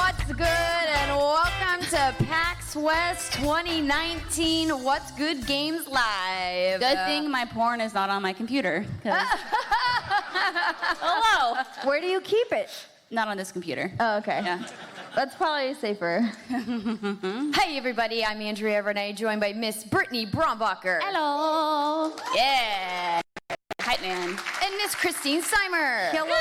what's good, and welcome to PAX West 2019 What's Good Games Live. Good thing my porn is not on my computer. Hello. Where do you keep it? Not on this computer. Oh, okay. Yeah. That's probably safer. Hey, everybody, I'm Andrea Renee, joined by Miss Brittany Brombacher. Hello. Yeah. Hype man. And Miss Christine Seimer. Hello.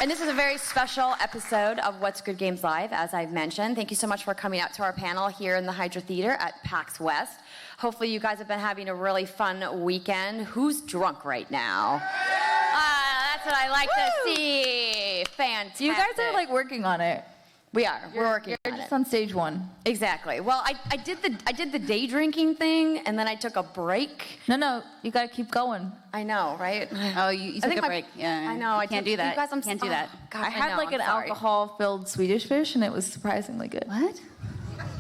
And this is a very special episode of What's Good Games Live, as I've mentioned. Thank you so much for coming out to our panel here in the Hydra Theater at PAX West. Hopefully you guys have been having a really fun weekend. Who's drunk right now? That's what I like to see. Fantastic. You guys are like working on it. We are. We're working You're on just it. on stage one. Exactly. Well, I did the day drinking thing, and then I took a break. No, you gotta keep going. I know, right? Oh, you took a break. Yeah. I know. I can't do that. You guys, can't do that. God, I had like an alcohol-filled Swedish fish, and it was surprisingly good. What?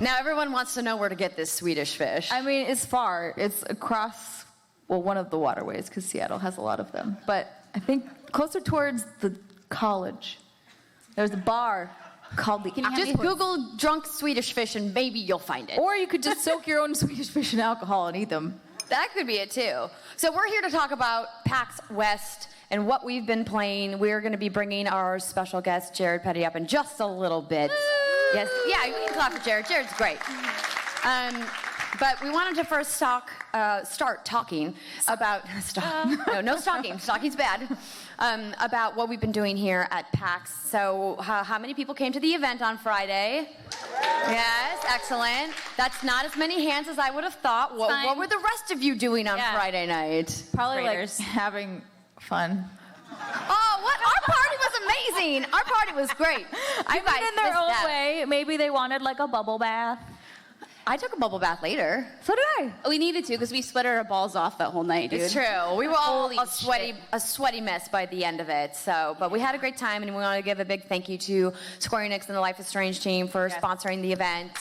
Now everyone wants to know where to get this Swedish fish. I mean, it's far. It's across, well, one of the waterways, because Seattle has a lot of them. But I think closer towards the college, there's a bar called the Just Google drunk Swedish fish and maybe you'll find it. Or you could just soak your own Swedish fish in alcohol and eat them. That could be it too. So we're here to talk about PAX West and what we've been playing. We're going to be bringing our special guest, Jared Petty, up in just a little bit. Yes, yeah, we can clap for Jared. Jared's great. But we wanted to first start talking about... No stalking. Stalking's bad. About what we've been doing here at PAX. So how many people came to the event on Friday? Yes, excellent. That's not as many hands as I would have thought. What were the rest of you doing on Friday night? Probably Raiders. like having fun. Oh, what? Our party was amazing. Our party was great. I You guys mean, in their missed own that. way. Maybe they wanted like a bubble bath. I took a bubble bath later. So did I. We needed to because we sweat our balls off that whole night, dude. It's true. We were all Holy a sweaty mess by the end of it. So, but we had a great time, and we want to give a big thank you to Square Enix and the Life is Strange team for sponsoring the event.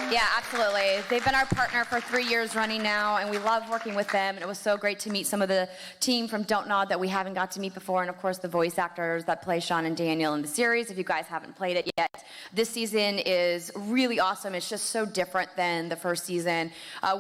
Yeah, absolutely. They've been our partner for 3 years running now, and we love working with them. And it was so great to meet some of the team from Don't Nod that we haven't got to meet before, and of course the voice actors that play Sean and Daniel in the series. If you guys haven't played it yet, this season is really awesome. It's just so different than the first season.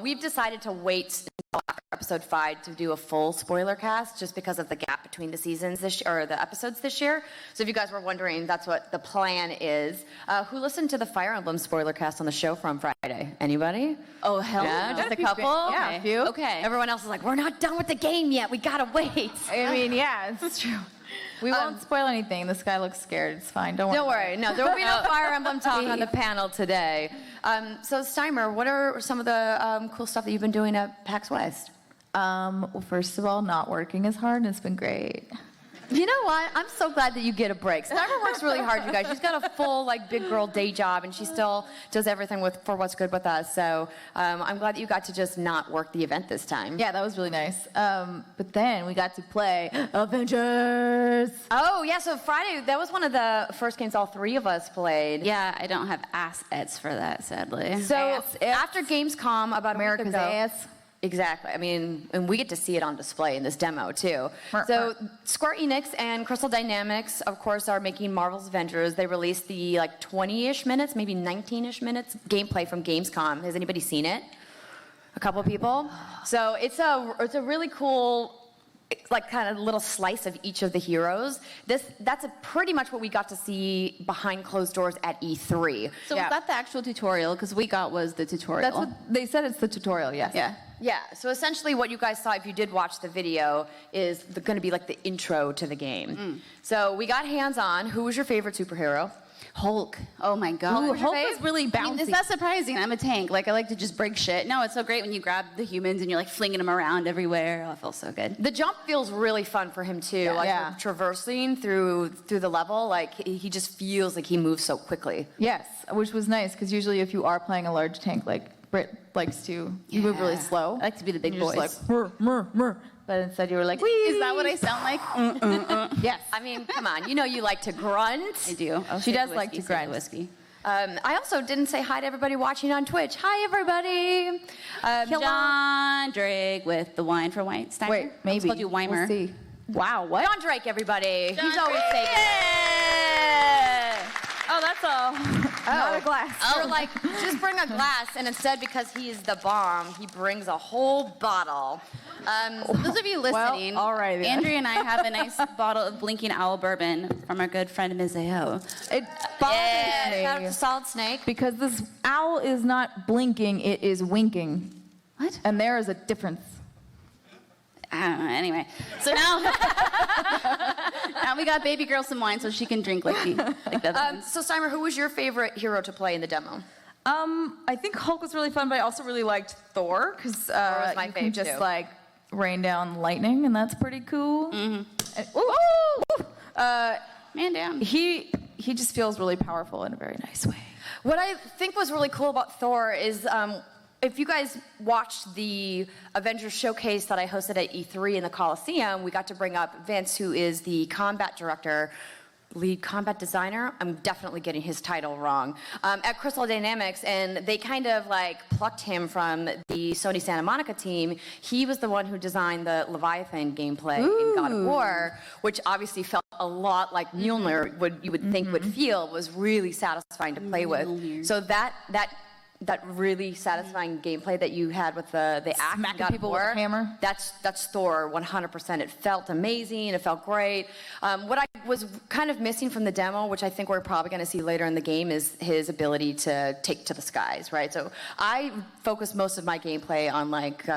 We've decided to wait until after episode 5 to do a full spoiler cast, just because of the gap between the seasons the episodes this year. So if you guys were wondering, that's what the plan is. Who listened to the Fire Emblem spoiler cast on the show from Friday? Anybody? Oh, hell Yeah, no. just a couple. Yeah, Okay. a few. Okay. Everyone else is like, we're not done with the game yet. We gotta wait. I mean, yeah, it's true. We won't spoil anything. This guy looks scared. It's fine. Don't worry. Don't worry. No, there will be no Fire Emblem talk on the panel today. So Steimer, what are some of the cool stuff that you've been doing at PAX West? Well, first of all, not working as hard, and it's been great. You know what? I'm so glad that you get a break. Steimer works really hard, you guys. She's got a full, big girl day job, and she still does everything for What's Good with us. So I'm glad that you got to just not work the event this time. Yeah, that was really nice. But then we got to play Avengers. Oh, yeah, so Friday, that was one of the first games all three of us played. Yeah, I don't have assets for that, sadly. So after Gamescom, about America's a week ago, ass. Exactly. I mean, and we get to see it on display in this demo, too. So Square Enix and Crystal Dynamics, of course, are making Marvel's Avengers. They released the 20-ish minutes, maybe 19-ish minutes gameplay from Gamescom. Has anybody seen it? A couple people? So it's a really cool kind of little slice of each of the heroes. That's pretty much what we got to see behind closed doors at E3. So was that the actual tutorial? Because we got was the tutorial. That's what they said. It's the tutorial. Yes. Yeah. Yeah, so essentially what you guys saw, if you did watch the video, is going to be like the intro to the game. So we got hands-on. Who was your favorite superhero? Hulk. Oh my god. Ooh, Hulk was really bouncy. I mean, it's not surprising. I'm a tank. I like to just break shit. No, it's so great when you grab the humans and you're flinging them around everywhere. Oh, it feels so good. The jump feels really fun for him too. Traversing through the level, he just feels like he moves so quickly. Yes, which was nice because usually if you are playing a large tank, Britt likes to, you move really slow. I like to be the big You're boys. just mur. But instead you were like, wee. Is that what I sound like? Yes. I mean, come on, you like to grunt. I do. She does like to grind. Whiskey. I also didn't say hi to everybody watching on Twitch. Hi, everybody. John Drake with the wine for Weinstein. Wait, maybe. I'll do Weimer. We'll see. Wow, what? John Drake, everybody. John He's always Drake. taking it. Oh, that's all. Not a glass. Or like, just bring a glass, and instead, because he's the bomb, he brings a whole bottle. Those of you listening, all right, then. Andrea and I have a nice bottle of Blinking Owl bourbon from our good friend Ms. A.O. It bothers Shout out me to Solid Snake. because this owl is not blinking, it is winking. What? And there is a difference. I don't know. Anyway, so now, now we got baby girl some wine so she can drink like the other ones. So, Steimer, who was your favorite hero to play in the demo? I think Hulk was really fun, but I also really liked Thor because was my you can fave, just too. like rain down lightning, and that's pretty cool. And, Man down. he just feels really powerful in a very nice way. What I think was really cool about Thor is if you guys watched the Avengers showcase that I hosted at E3 in the Coliseum, we got to bring up Vince, who is the combat director, lead combat designer. I'm definitely getting his title wrong. At Crystal Dynamics, and they kind of like plucked him from the Sony Santa Monica team. He was the one who designed the Leviathan gameplay in God of War, which obviously felt a lot like Mjolnir you would think would feel, was really satisfying to play with. So that really satisfying gameplay that you had with the axe in Smacking God of people with War, a hammer? That's Thor 100%. It felt amazing. It felt great. What I was kind of missing from the demo, which I think we're probably going to see later in the game, is his ability to take to the skies, right? So I focused most of my gameplay on like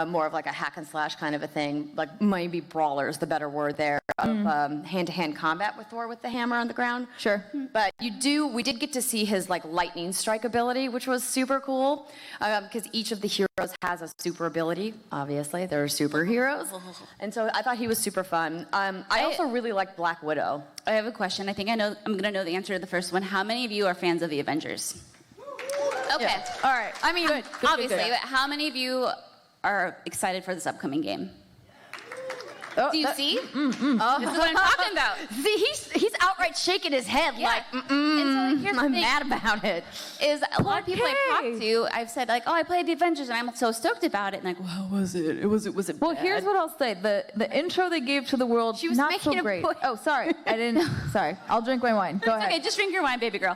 more of like a hack and slash kind of a thing, like maybe brawlers, the better word there, of hand-to-hand combat with Thor with the hammer on the ground. Sure. But we did get to see his like lightning strike ability, which was super cool, because each of the heroes has a super ability. Obviously, they're superheroes, and so I thought he was super fun. I also really liked Black Widow. I have a question. I think I'm going to know the answer to the first one. How many of you are fans of the Avengers? Okay. Yeah. All right. I mean, Good. obviously, but how many of you are excited for this upcoming game? Oh, Do you see? Oh. This is what I'm talking about. See, he's outright shaking his head like, And so, like, here's the I'm thing. mad about it. Is a lot of people I've Okay. talked to, I've said like, oh, I played the Avengers and I'm so stoked about it. And like, well, how was it? Was it Well, bad? here's what I'll say. The intro they gave to the world, She was not making so a great. point. Oh, sorry. I didn't. Sorry. I'll drink my wine. Go ahead. Okay, just drink your wine, baby girl.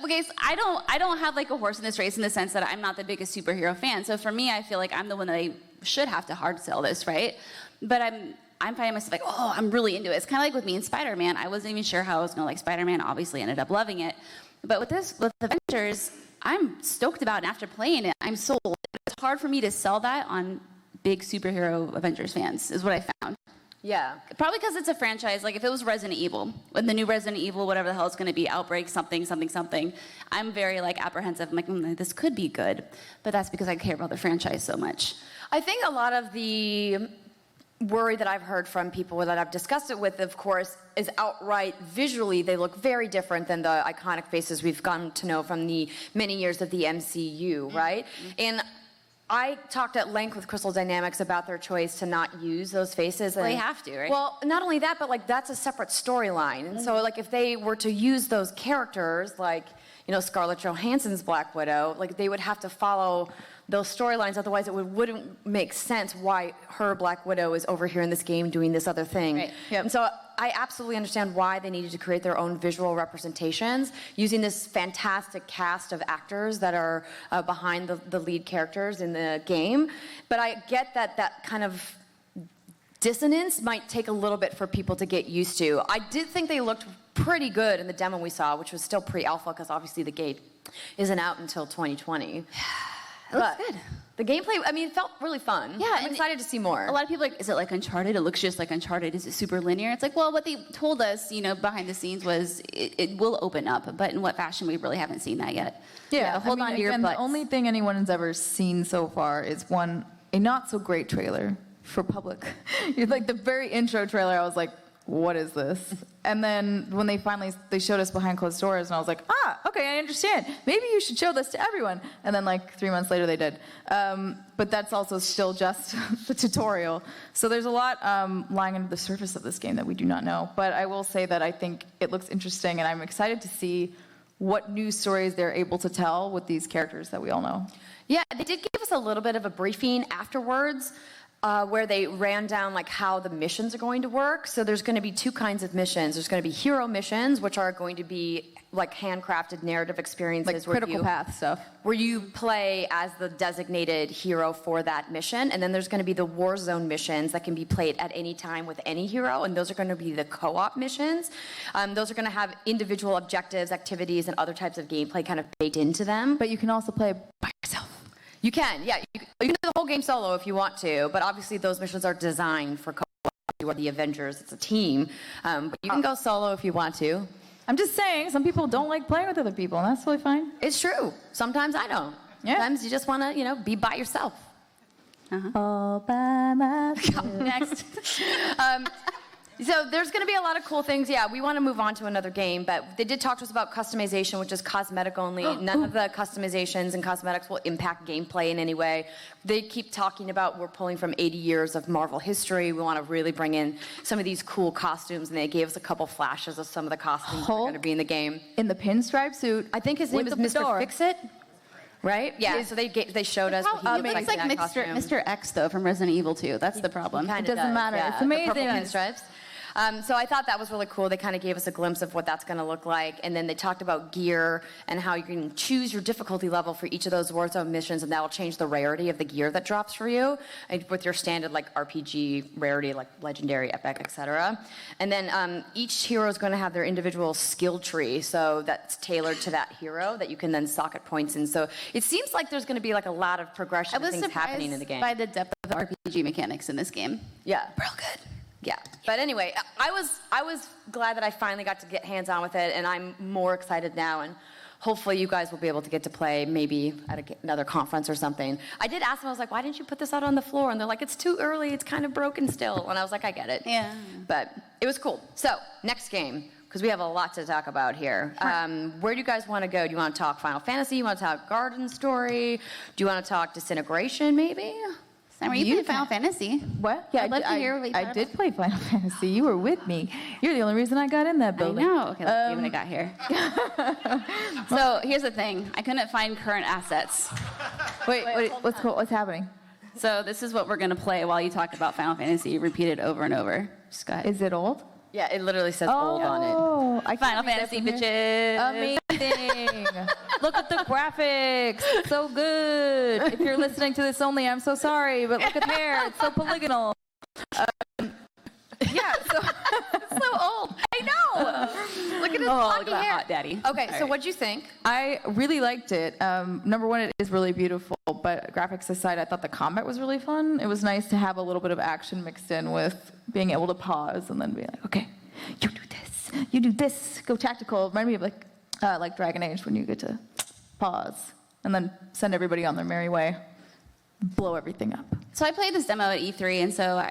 Okay, so I don't have like a horse in this race in the sense that I'm not the biggest superhero fan. So for me, I feel like I'm the one that I should have to hard sell this, right? But I'm finding myself like, oh, I'm really into it. It's kind of like with me and Spider-Man. I wasn't even sure how I was going to like Spider-Man. Obviously, ended up loving it. But with Avengers, I'm stoked about it. And after playing it, I'm sold. It's hard for me to sell that on big superhero Avengers fans, is what I found. Yeah. Probably because it's a franchise. Like if it was Resident Evil, when the new Resident Evil, whatever the hell it's going to be, Outbreak, something, I'm very like apprehensive. I'm like, this could be good, but that's because I care about the franchise so much. I think a lot of the worry that I've heard from people that I've discussed it with, of course, is outright visually they look very different than the iconic faces we've gotten to know from the many years of the MCU, right? And I talked at length with Crystal Dynamics about their choice to not use those faces. Well, they have to, right? Well, not only that, but like that's a separate storyline. And so like if they were to use those characters, like, you know, Scarlett Johansson's Black Widow, like they would have to follow those storylines. Otherwise, it wouldn't make sense why her Black Widow is over here in this game doing this other thing. Right. Yep. And so I absolutely understand why they needed to create their own visual representations using this fantastic cast of actors that are behind the lead characters in the game. But I get that kind of dissonance might take a little bit for people to get used to. I did think they looked pretty good in the demo we saw, which was still pre-alpha because obviously the game isn't out until 2020. It looks good. The gameplay, I mean, it felt really fun. Yeah, I'm and excited to see more. A lot of people are like, is it like Uncharted? It looks just like Uncharted. Is it super linear? It's like, well, what they told us, you know, behind the scenes was it will open up, but in what fashion we really haven't seen that yet. Yeah, hold on to your again, butts. the only thing anyone has ever seen so far is a not so great trailer for public. Like the very intro trailer, I was like, what is this? And then when they showed us behind closed doors, and I was like, okay, I understand. Maybe you should show this to everyone. And then like 3 months later, they did. But that's also still just the tutorial. So there's a lot lying under the surface of this game that we do not know. But I will say that I think it looks interesting, and I'm excited to see what new stories they're able to tell with these characters that we all know. Yeah, they did give us a little bit of a briefing afterwards. where they ran down like how the missions are going to work. So there's going to be two kinds of missions. There's going to be hero missions, which are going to be like handcrafted narrative experiences, like critical path stuff, where you play as the designated hero for that mission. And then there's going to be the war zone missions that can be played at any time with any hero, and those are going to be the co-op missions. Those are going to have individual objectives, activities, and other types of gameplay kind of baked into them. but you can also play by yourself. You can, yeah. You can do the whole game solo if you want to, but obviously those missions are designed for co-op. You are the Avengers, it's a team. But you can go solo if you want to. I'm just saying, some people don't like playing with other people, and that's totally fine. It's true. Sometimes I don't. Yeah. Sometimes you just want to, be by yourself. All by myself. Next. So there's going to be a lot of cool things. Yeah, we want to move on to another game, but they did talk to us about customization, which is cosmetic only. None of the customizations and cosmetics will impact gameplay in any way. They keep talking about we're pulling from 80 years of Marvel history. We want to really bring in some of these cool costumes, and they gave us a couple flashes of some of the costumes that are going to be in the game. In the pinstripe suit. I think his name is Mr. Fix-It. Right? Yeah. So they showed us. He looks like Mr. X though from Resident Evil 2. That's the problem. It doesn't matter. Yeah, it's amazing. The purple pinstripes. So I thought that was really cool. They kind of gave us a glimpse of what that's going to look like. And then they talked about gear and how you can choose your difficulty level for each of those Warzone missions, and that will change the rarity of the gear that drops for you, and with your standard like RPG rarity, like legendary, epic, etc. And then each hero is going to have their individual skill tree, so that's tailored to that hero that you can then socket points in. So it seems like there's going to be like a lot of progression and things happening in the game. By the depth of the RPG mechanics in this game. Yeah. Real good. Yeah, but anyway, I was glad that I finally got to get hands-on with it, and I'm more excited now, and hopefully you guys will be able to get to play maybe at another conference or something. I did ask them, I was like, why didn't you put this out on the floor? And they're like, it's too early, it's kind of broken still. And I was like, I get it. Yeah. But it was cool. So, next game, because we have a lot to talk about here. Where do you guys want to go? Do you want to talk Final Fantasy? You want to talk Garden Story? Do you want to talk Disintegration, maybe? Summer, you played Final Fantasy. What? Yeah, I'd love to hear what you thought I did play Final Fantasy. You were with me. You're the only reason I got in that building. I know. Okay, let's see when I got here. So here's the thing. I couldn't find current assets. Wait, what's happening? So this is what we're going to play while you talk about Final Fantasy, repeated over and over. Just go ahead. Is it old? Yeah, it literally says old on it. Oh, I Final Fantasy, bitches. Amazing. Look at the graphics. It's so good. If you're listening to this only, I'm so sorry, but look at the hair. It's so polygonal. Yeah, so It's so old. I know. Look at his Look at lucky that hair. hot daddy. Okay, so what'd you think? I really liked it. Number one, it is really beautiful, but graphics aside, I thought the combat was really fun. It was nice to have a little bit of action mixed in with being able to pause and then be like, okay, you do this, go tactical. It reminded me of like Dragon Age when you get to pause and then send everybody on their merry way, blow everything up. So I played this demo at E3, and so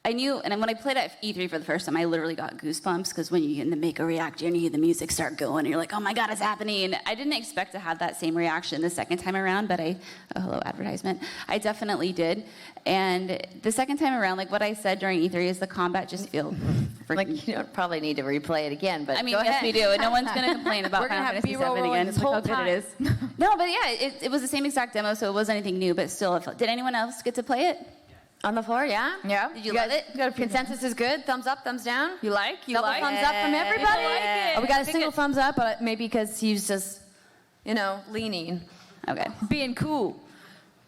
I knew, and when I played at E3 for the first time, I literally got goosebumps, because when you make a reactor and you hear the music start going, and you're like, oh my God, it's happening. I didn't expect to have that same reaction the second time around, but hello advertisement, I definitely did. And the second time around, like what I said during E3 is the combat just feels Like, you don't probably need to replay it again, but I mean, go yes, ahead. we do, and no one's going to complain about We're gonna Final have Fantasy B-roll VII rolling again. this Look how whole good time. it is. No, but yeah, it was the same exact demo, so it wasn't anything new, but still, did anyone else get to play it? On the floor, yeah? Yeah. Did you love it? Consensus is good? Thumbs up, thumbs down? You like? Double thumbs up from everybody? like it. Oh, we got a single thumbs up, but maybe because he's just, leaning. Okay. Being cool.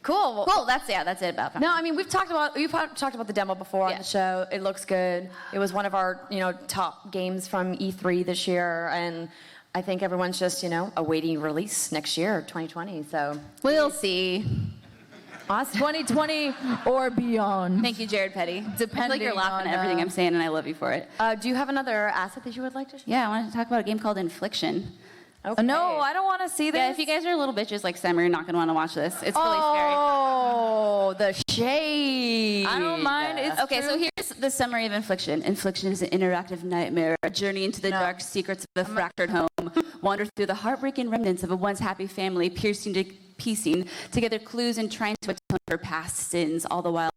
Cool. Cool, that's it about Final No, I mean, we've talked about the demo before on the show. It looks good. It was one of our, top games from E3 this year, and I think everyone's just, awaiting release next year, 2020. So We'll see. awesome. 2020 or beyond. Thank you, Jared Petty. I feel like Depending you're laughing at on, everything I'm saying, and I love you for it. Do you have another asset that you would like to share? Yeah, I wanted to talk about a game called Infliction. Okay. No, I don't want to see this. Yeah, if you guys are little bitches like Sam, you're not going to want to watch this. It's really scary. Oh, the shade. I don't mind. It's Okay, true. so here's the summary of Infliction. Infliction is an interactive nightmare, a journey into the dark secrets of the fractured home. Wander through the heartbreaking remnants of a once happy family, piecing together clues and trying to atone for past sins, all the while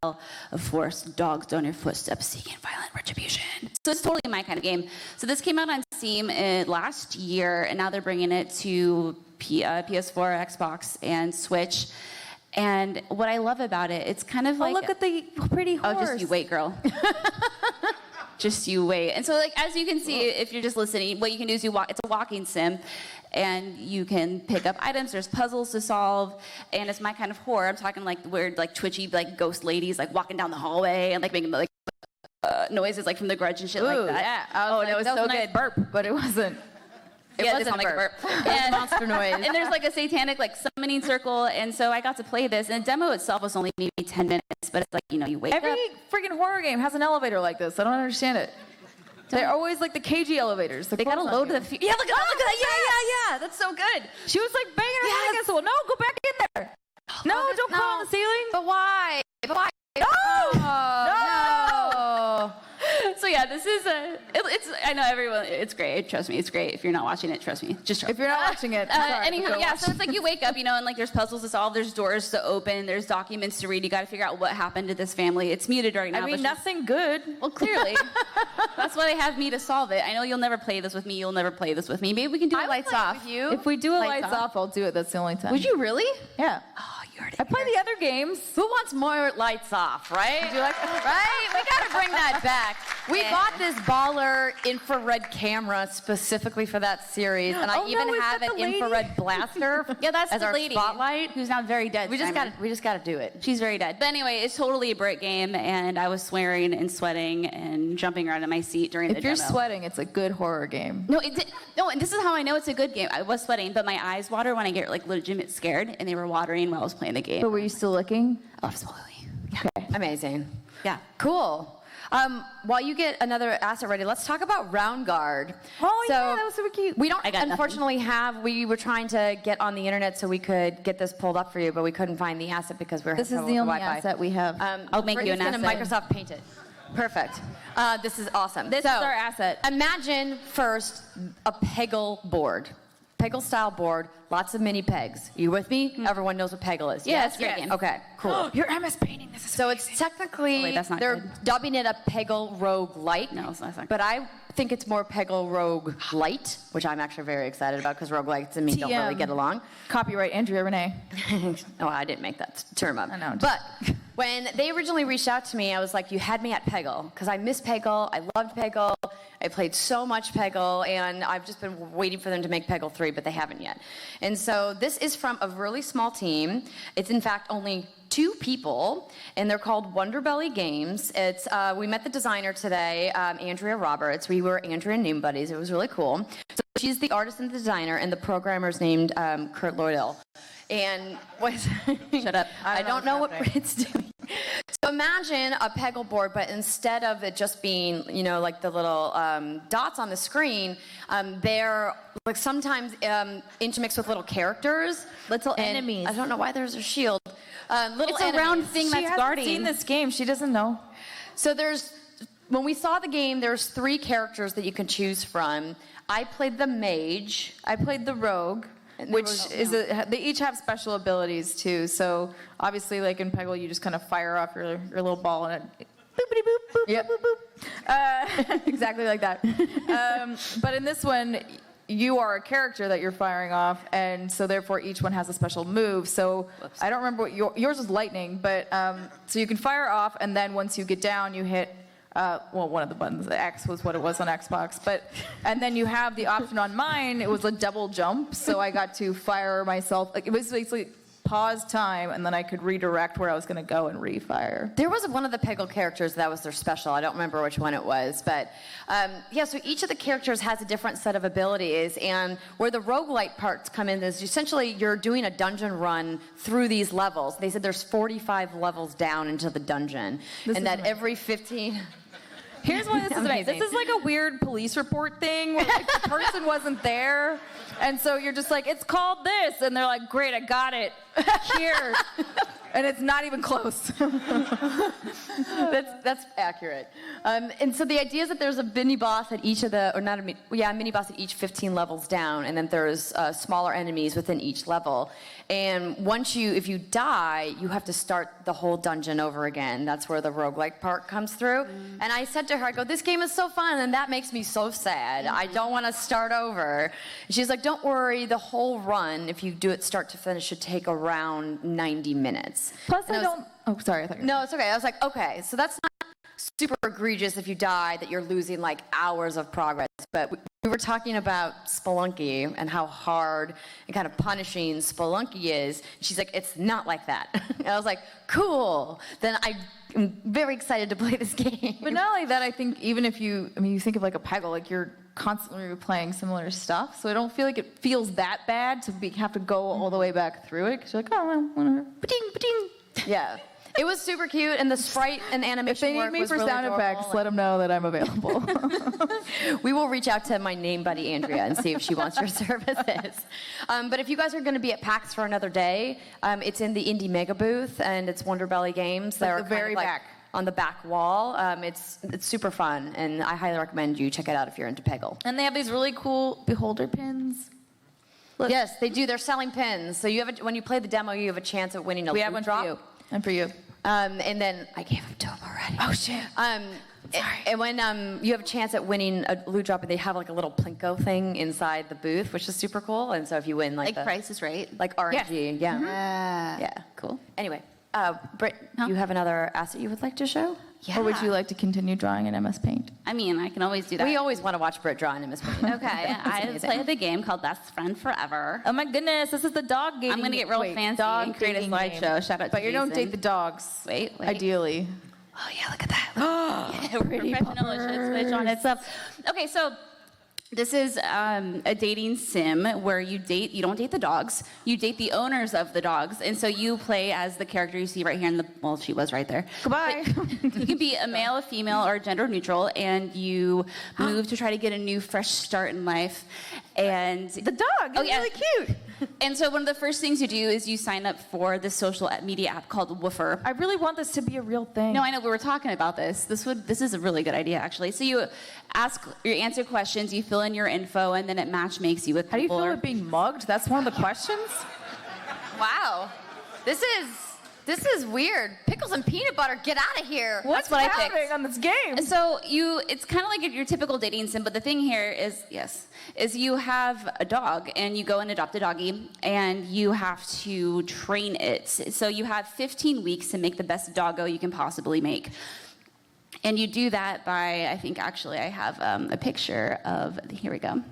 a force dogs down your footsteps, seeking violent retribution. So it's totally my kind of game. So this came out on Steam last year, and now they're bringing it to PS4, Xbox, and Switch. And what I love about it, it's kind of like... look at the pretty horse. Oh, just you wait, girl. Just you wait. And so, like, as you can see, if you're just listening, what you can do is it's a walking sim, and you can pick up items. There's puzzles to solve, and it's my kind of horror. I'm talking like weird, like twitchy, like ghost ladies, like walking down the hallway and like making like noises like from The Grudge and shit like that. Yeah. It was so good. Burp, but it wasn't. It wasn't like a burp. And monster noise. And there's like a satanic like summoning circle, and so I got to play this. And the demo itself was only maybe 10 minutes, but it's like, you know, you wake up. Every freaking horror game has an elevator like this. I don't understand it. They're always like the KG elevators. They gotta load the... Yeah, look at that. Yeah. That's so good. She was like banging her head against the wall. No, go back in there. No, don't crawl on the ceiling. But why? No! So yeah, this is it's. I know everyone. It's great. Trust me, it's great. If you're not watching it, trust me. Just trust. If you're not watching it, sorry, anyhow, yeah. So it's like you wake up, you know, and like there's puzzles to solve, there's doors to open, there's documents to read. You got to figure out what happened to this family. It's muted right now. I mean, nothing good. Well, clearly, that's why they have me to solve it. I know you'll never play this with me. You'll never play this with me. Maybe we can do it lights off. With you. If we do a lights off, I'll do it. That's the only time. Would you really? Yeah. Oh, you already. I play the other games. Who wants more lights off, right? Do you like that? Right? We gotta bring that back. We bought this baller infrared camera specifically for that series, and I even have an infrared blaster. Yeah, that's as the our lady spotlight. who's now very dead. We just gotta do it. She's very dead. But anyway, it's totally a brick game, and I was swearing and sweating and jumping around in my seat during the demo. If you're sweating, it's a good horror game. No, and this is how I know it's a good game. I was sweating, but my eyes water when I get like legitimate scared, and they were watering while I was playing the game. But were you still looking? Oh, absolutely. Okay. Amazing. Yeah. Cool. While you get another asset ready, let's talk about Roundguard. Oh, yeah, that was super cute. We don't unfortunately we were trying to get on the internet so we could get this pulled up for you, but we couldn't find the asset because we're This is the only asset we have. I'll make you an asset. Brittany's gonna Microsoft Paint it. Perfect. This is awesome. This is our asset. Imagine first a Peggle board. Peggle style board, lots of mini pegs. You with me? Mm-hmm. Everyone knows what Peggle is. Yeah, it's great game. Okay, cool. You're MS painting this. So it's technically, that's not they're good. dubbing it a Peggle Rogue Light. No, it's not. But I think it's more Peggle Rogue Light, which I'm actually very excited about because roguelites and me don't really get along. Copyright Andrea Renee. No, I didn't make that term up. I know. But when they originally reached out to me, I was like, you had me at Peggle because I miss Peggle. I loved Peggle. I played so much Peggle, and I've just been waiting for them to make Peggle 3, but they haven't yet. And so this is from a really small team. It's, in fact, only 2 people, and they're called Wonderbelly Games. It's we met the designer today, Andrea Roberts. We were Andrea and Name buddies. It was really cool. So she's the artist and the designer, and the programmer's named Kurt Lloydell. And shut up. I don't know what it's doing. So imagine a Peggle board, but instead of it just being, you know, like the little dots on the screen, they're like sometimes intermixed with little characters. Little enemies. I don't know why there's a shield. It's a round thing that's guarding. She hasn't seen this game. She doesn't know. So when we saw the game, there's 3 characters that you can choose from. I played the mage. I played the rogue. Which they each have special abilities too. So obviously, like in Peggle, you just kind of fire off your little ball and it boopity boop boop yep. boop boop boop. Exactly like that. But in this one, you are a character that you're firing off, and so therefore each one has a special move. So I don't remember what yours was lightning, but so you can fire off, and then once you get down, you hit. One of the buttons, the X was what it was on Xbox, and then you have the option on mine, it was a double jump, so I got to fire myself, like it was basically pause time, and then I could redirect where I was going to go and refire. There was one of the Peggle characters that was their special. I don't remember which one it was, but so each of the characters has a different set of abilities, and where the roguelite parts come in is essentially you're doing a dungeon run through these levels. They said there's 45 levels down into the dungeon, and that every 15... Here's why this is amazing. This is like a weird police report thing where like, the person wasn't there. And so you're just like, it's called this. And they're like, great, I got it. Here. And it's not even close. This That's accurate. And so the idea is that there's a mini boss at each of the, or not a mini boss at each 15 levels down, and then there's smaller enemies within each level. And if you die, you have to start the whole dungeon over again. That's where the roguelike part comes through. And I said to her, I go, this game is so fun, and that makes me so sad. I don't want to start over. And she's like, don't worry, the whole run, if you do it start to finish, should take around 90 minutes. Plus, oh, sorry. I thought No, it's okay. I was like, okay, so that's not super egregious if you die, that you're losing like hours of progress. But we were talking about Spelunky and how hard and kind of punishing Spelunky is. She's like, it's not like that. And I was like, cool. Then I'm very excited to play this game. But not only that, I think even if you think of like a Peggle, like you're constantly replaying similar stuff. So I don't feel like it feels that bad to have to go all the way back through it. Because you're like, oh, well, whatever. Ba-ding, ba-ding. Yeah. It was super cute, and the sprite and animation work was really If they need me for sound effects, let them know that I'm available. We will reach out to my name buddy, Andrea, and see if she wants your services. But if you guys are going to be at PAX for another day, it's in the Indie Mega booth, and it's Wonder Belly Games. They're the very back. On the back wall. It's super fun, and I highly recommend you check it out if you're into Peggle. And they have these really cool beholder pins. Look. Yes, they do. They're selling pins. So when you play the demo, you have a chance at winning a We have one drop. for you. And for you. And then I gave them to him already. Oh, shit. Sorry. And when you have a chance at winning a loot drop, and they have like a little Plinko thing inside the booth, which is super cool. And so if you win like Price is Right? Like RNG, yeah. Mm-hmm. Yeah, cool. Anyway, Britt, you have another asset you would like to show? Yeah. Or would you like to continue drawing in MS Paint? I mean, I can always do that. We always want to watch Britt draw in MS Paint. Okay, I played the game called Best Friend Forever. Oh my goodness, this is the dog game. I'm gonna get real fancy and create a slideshow. Shout out to But you don't Jason. date the dogs. Wait. Ideally. Oh yeah, look at that. Yeah, professional. It should switch on itself. Okay, so this is a dating sim where you don't date the dogs, you date the owners of the dogs. And so you play as the character you see right here she was right there. Goodbye. You can be a male, a female, or gender neutral, and you move to try to get a new, fresh start in life. And The dog is really cute. And so one of the first things you do is you sign up for this social media app called Woofer. I really want this to be a real thing. No, I know, we were talking about this. This is a really good idea, actually. So you answer questions, you fill in your info, and then it matchmakes you with How do you people. feel about being mugged? That's one of the questions? Wow. This is weird. Pickles and peanut butter, get out of here. What's That's what I happening picked. on this game? So it's kind of like your typical dating sim, but the thing here is you have a dog and you go and adopt a doggy and you have to train it. So you have 15 weeks to make the best doggo you can possibly make. And you do that by, I think actually I have a picture of, here we go.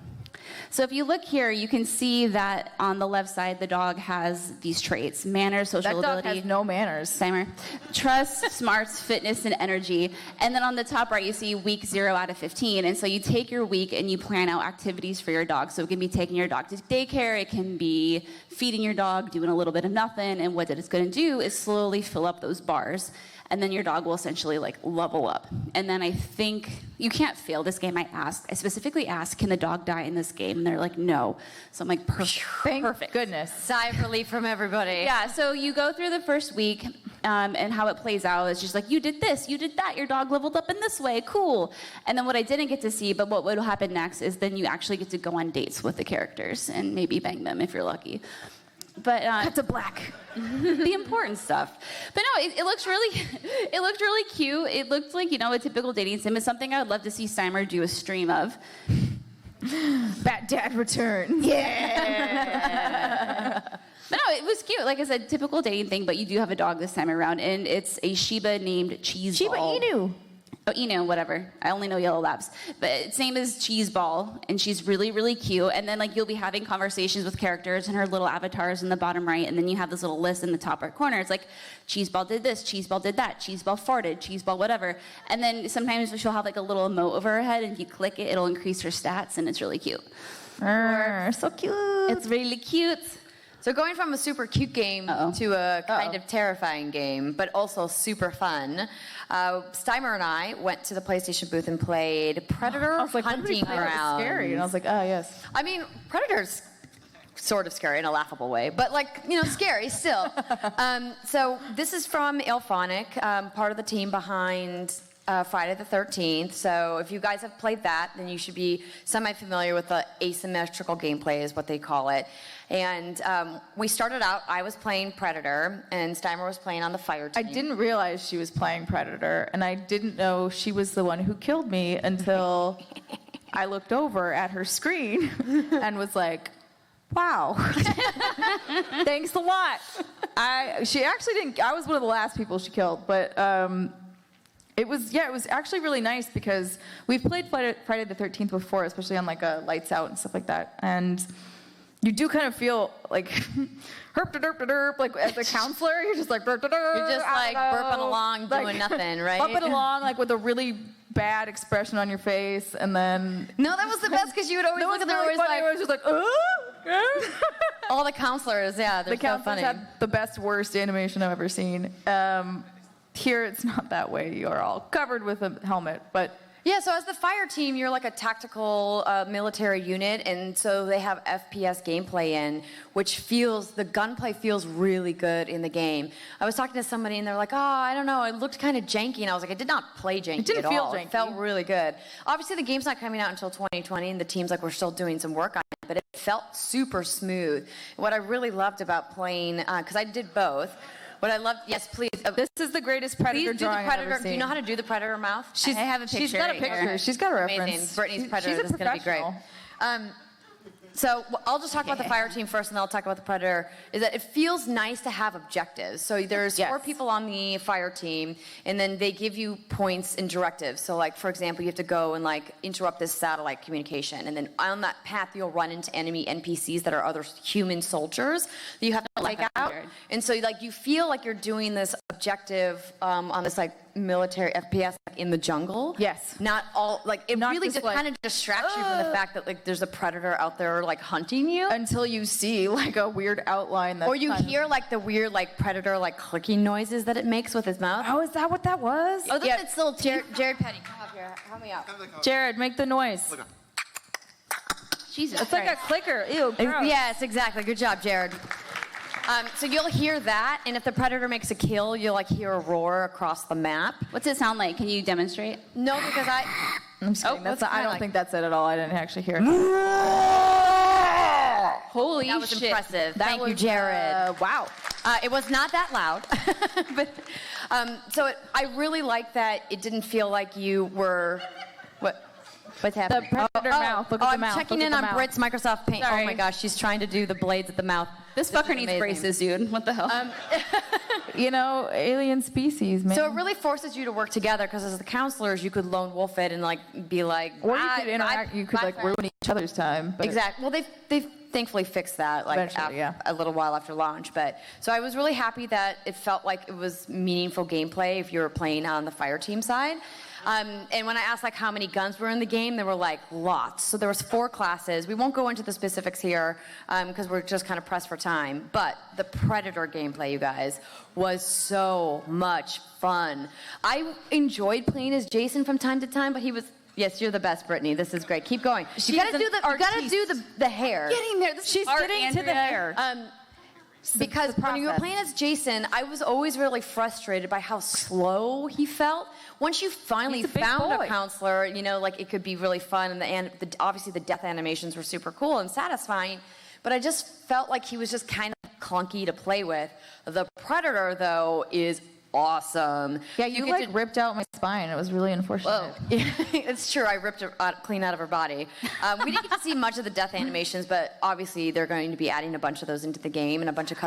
So if you look here, you can see that on the left side, the dog has these traits: manners, social That dog ability. has no manners. Timer. Trust, smarts, fitness, and energy. And then on the top right, you see week 0 out of 15. And so you take your week and you plan out activities for your dog. So it can be taking your dog to daycare. It can be feeding your dog, doing a little bit of nothing. And what it's going to do is slowly fill up those bars. And then your dog will essentially level up. And then I think you can't fail this game. I specifically asked, can the dog die in this game? And they're like, no. So I'm like, perfect. Goodness. Sigh of relief from everybody. Yeah, so you go through the first week, and how it plays out is just like, you did this, you did that, your dog leveled up in this way, cool. And then what I didn't get to see, but what would happen next is then you actually get to go on dates with the characters and maybe bang them if you're lucky. But Cut to black. the important stuff. But no, it looks really, it looked really cute. It looked like, a typical dating sim. It's something I would love to see Steimer do a stream of. Bat Dad returns. Yeah. But no, it was cute. Like I said, typical dating thing, but you do have a dog this time around, and it's a Shiba named Cheeseball. Shiba Inu. Oh, whatever. I only know yellow labs. But its name is Cheeseball, and she's really, really cute. And then, you'll be having conversations with characters, and her little avatars in the bottom right, and then you have this little list in the top right corner. It's like, Cheeseball did this, Cheeseball did that, Cheeseball farted, Cheeseball whatever. And then sometimes she'll have, a little emote over her head, and if you click it, it'll increase her stats, and it's really cute. So cute. It's really cute. So going from a super cute game to a kind of terrifying game, but also super fun, Steimer and I went to the PlayStation booth and played Predator Hunting Ground. Scary, and I was like, oh yes. I mean, Predator's sort of scary in a laughable way, but scary still. So this is from Ilphonic, part of the team behind Friday the 13th. So if you guys have played that, then you should be semi-familiar with the asymmetrical gameplay is what they call it. And we started out, I was playing Predator, and Steimer was playing on the fire team. I didn't realize she was playing Predator, and I didn't know she was the one who killed me until I looked over at her screen and was like, wow. Thanks a lot. She actually didn't, I was one of the last people she killed, but it was actually really nice because we've played Friday the 13th before, especially on like a lights out and stuff like that. And you do kind of feel like herp-da-derp-da-derp, like as a counselor, you're just like derp-da-derp. You're just like burping along, doing nothing, right? Bumping along like with a really bad expression on your face, and then no, that was the best because you would always look at them really always funny. like It was just like, all the counselors, yeah, they're the so counselors funny. had the best, worst animation I've ever seen. Here, it's not that way. You're all covered with a helmet, but Yeah, so as the fire team, you're like a tactical military unit, and so they have FPS gameplay in, which the gunplay feels really good in the game. I was talking to somebody, and they're like, oh, I don't know, it looked kind of janky, and I was like, I did not play janky It didn't at feel all. janky. It felt really good. Obviously, the game's not coming out until 2020, and the team's like, we're still doing some work on it, but it felt super smooth. What I really loved about playing, because I did both, what I loved, yes, please. This is the greatest Predator Please do the drawing I've Predator. ever seen. Do you know how to do the Predator mouth? I have a picture. She's got a right picture. here. She's got a reference. Amazing. Brittany's Predator. She's a This is going to be great. professional. So I'll just talk about the fire team first, and then I'll talk about the Predator. Is that it feels nice to have objectives. So there's 4 people on the fire team, and then they give you points and directives. So like, for example, you have to go and like interrupt this satellite communication, and then on that path you'll run into enemy NPCs that are other human soldiers that you have to take out. And so like you feel like you're doing this objective on this like military FPS in the jungle. Yes. Not all like it Not really just just like, kind of distracts you from the fact that like there's a predator out there like hunting you. Until you see like a weird outline that Or you hear like the weird like predator like clicking noises that it makes with his mouth. Oh, is that what that was? Oh, that's its little Jared Petty. Come up here. Help me out. Jared, make the noise. Jesus It's like a clicker. Ew, gross. Yes, exactly. Good job, Jared. So you'll hear that, and if the predator makes a kill, you'll like hear a roar across the map. What's it sound like? Can you demonstrate? No, because I'm just kidding. what's it I kinda don't like? think that's it at all. I didn't actually hear it. Holy That was shit. impressive. That Thank you, was, Jared. Wow. It was not that loud, but I really like that it didn't feel like you were What's happening? The predator mouth. Look at the I'm mouth. checking Look in at on the mouth. Britt's Microsoft Paint. Sorry. Oh my gosh, she's trying to do the blades at the mouth. This is fucker needs amazing. braces, dude. What the hell? You know, alien species, man. So it really forces you to work together because as the counselors, you could lone wolf it and like be like, or you could interact. You could like ruin each other's time. But Exactly. Well, they've thankfully fixed that like Eventually, yeah. a little while after launch. But so I was really happy that it felt like it was meaningful gameplay if you were playing on the fire team side. And when I asked like how many guns were in the game, there were like lots. So there was 4 classes. We won't go into the specifics here because we're just kind of pressed for time. But the Predator gameplay, you guys, was so much fun. I enjoyed playing as Jason from time to time, but he was. Yes, you're the best, Brittany. This is great. Keep going. You gotta do the hair. Getting there. she's getting to the hair. Because when you were playing as Jason, I was always really frustrated by how slow he felt. Once you finally He's a big found boy. a counselor, you know, like it could be really fun, and obviously the death animations were super cool and satisfying. But I just felt like he was just kind of clunky to play with. The Predator, though, is awesome. Yeah, you get like ripped out my spine. It was really unfortunate. Yeah, it's true. I ripped her clean out of her body. We didn't get to see much of the death animations, but obviously they're going to be adding a bunch of those into the game and a bunch of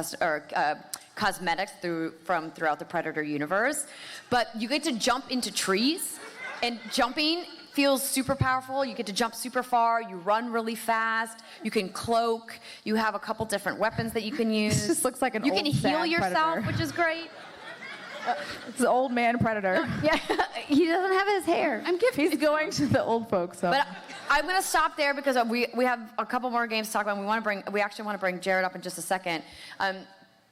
cosmetics throughout the Predator universe. But you get to jump into trees, and jumping feels super powerful. You get to jump super far. You run really fast. You can cloak. You have a couple different weapons that you can use. This just looks like an You old, can heal sad yourself, Predator. which is great. It's an old man Predator. Yeah, he doesn't have his hair. He's going to the old folks. So. But I'm going to stop there because we have a couple more games to talk about. We actually want to bring Jared up in just a second.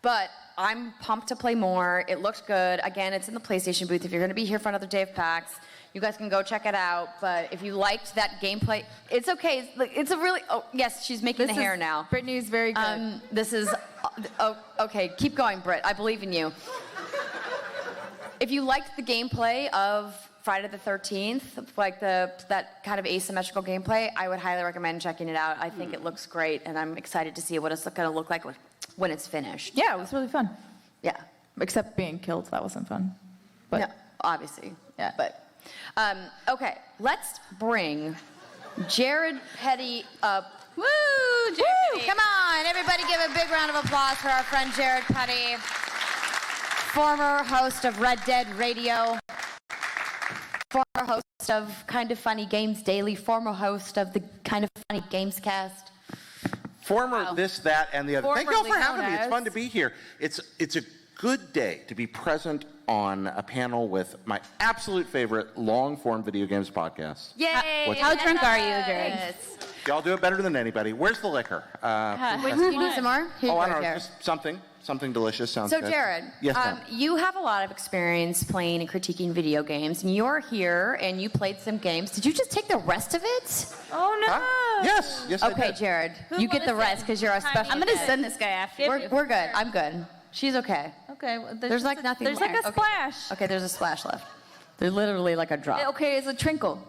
But I'm pumped to play more. It looks good. Again, it's in the PlayStation booth. If you're going to be here for another day of PAX, you guys can go check it out. But if you liked that gameplay, it's okay. It's a really... Oh, yes, she's making the hair now. Brittany's very good. This is... Oh, okay, keep going, Britt. I believe in you. If you liked the gameplay of Friday the 13th, like that kind of asymmetrical gameplay, I would highly recommend checking it out. I think it looks great, and I'm excited to see what it's going to look like when it's finished. Yeah, it was really fun. Yeah. Except being killed, that wasn't fun. But no, obviously. Yeah. But okay, let's bring Jared Petty up. Woo! Jared Petty. Come on, everybody give a big round of applause for our friend Jared Petty, former host of Red Dead Radio, former host of Kind of Funny Games Daily, former host of the Kind of Funny Games Cast. Former this, that, and the other. Thank you all for Formerly having known me. It's as- fun to be here. It's a good day to be present on a panel with my absolute favorite long-form video games podcast. Yay! How drunk are you, Jared? Yes. Y'all do it better than anybody. Where's the liquor? Wait, you need some more? Here you oh, I go, don't know. Jared. Just something delicious. Sounds So, good. Jared, Yes, ma'am. you have a lot of experience playing and critiquing video games, and you're here and you played some games. Did you just take the rest of it? Oh, no. Huh? Yes, I Okay, did. Jared, you get the rest because you're our special. I'm gonna send this guy after you. We're good. I'm good. She's okay. Okay. Well, There's like nothing. There's like a left. splash. Okay, there's a splash left. There's literally like a drop. Okay, it's a trinkle.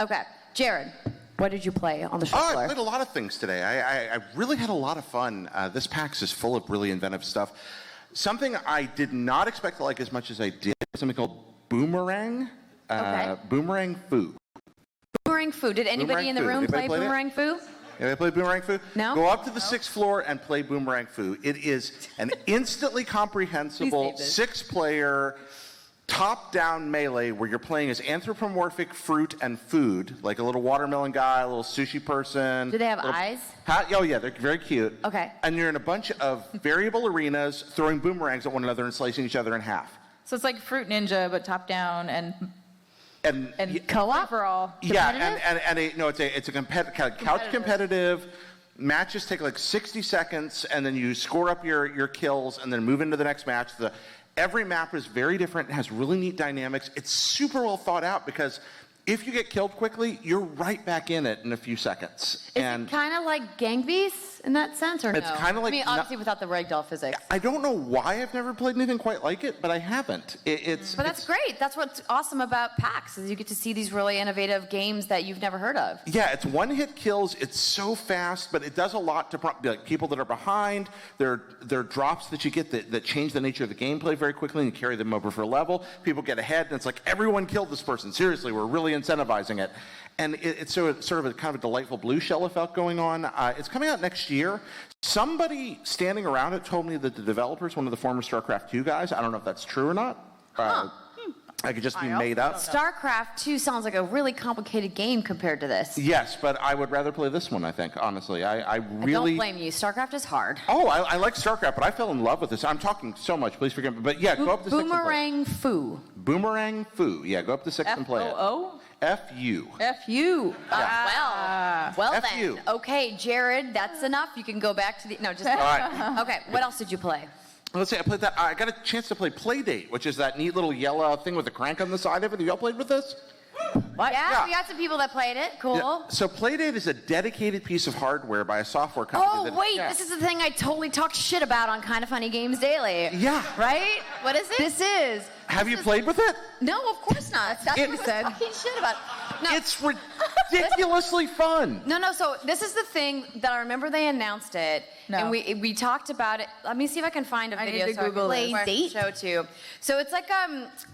Okay, Jared, what did you play on the show Oh, I floor? played a lot of things today. I really had a lot of fun. This PAX is full of really inventive stuff. Something I did not expect to like as much as I did, something called Boomerang. Okay. Boomerang Food. Boomerang Food. Did anybody Boomerang in the Food. room Anybody play played it? Boomerang Food? Anybody play Boomerang Food? No? Go up to the 6th floor and play Boomerang Food. It is an instantly comprehensible Please save this. 6-player top-down melee where you're playing as anthropomorphic fruit and food, like a little watermelon guy, a little sushi person. Do they have little- eyes? Oh, yeah, they're very cute. Okay. And you're in a bunch of variable arenas throwing boomerangs at one another and slicing each other in half. So it's like Fruit Ninja, but top down and And co-op for all. yeah, Competitive? it's a couch competitive. Matches take like 60 seconds, and then you score up your kills, and then move into the next match. Every map is very different. It has really neat dynamics. It's super well thought out because if you get killed quickly, you're right back in it in a few seconds. Is it kind of like Gang Beasts in that sense, or no? It's kinda like I mean, obviously without the ragdoll physics. I don't know why I've never played anything quite like it, but I haven't. But that's great. That's what's awesome about PAX is you get to see these really innovative games that you've never heard of. Yeah, it's one-hit kills. It's so fast, but it does a lot to like people that are behind. There are drops that you get that change the nature of the gameplay very quickly and carry them over for a level. People get ahead, and it's like, everyone killed this person. Seriously, we're really incentivizing it. And it's sort of a kind of a delightful blue shell effect going on. It's coming out next year. Somebody standing around it told me that the developer's one of the former StarCraft 2 guys. I don't know if that's true or not. I could just be made up. StarCraft 2 sounds like a really complicated game compared to this. Yes, but I would rather play this one, I think, honestly. I I really... don't blame you. StarCraft is hard. Oh, I like StarCraft, but I fell in love with this. I'm talking so much. Please forgive me. But yeah, go up to 6 and play. Boomerang Foo. Boomerang Food. Yeah, go up to 6 and play it. F-O-O? F-U. F-U. Well F then. you. Okay, Jared, that's enough. You can go back to the... No, just... All right. Okay, what else did you play? Let's see, I played that. I got a chance to play PlayDate, which is that neat little yellow thing with a crank on the side of it. Have y'all played with this? Yeah, Yeah. we got some people that played it. Cool. Yeah. So PlayDate is a dedicated piece of hardware by a software company. Oh, wait, this is the thing I totally talked shit about on Kind of Funny Games Daily. Yeah. Right? What is it? This is. Have you played with it? No, of course not. That's It- what I was talking shit about. No. It's ridiculously fun. No, so this is the thing that I remember they announced it, No. and we talked about it. Let me see if I can find a I need video to so I Google can this. show it to you. So it's like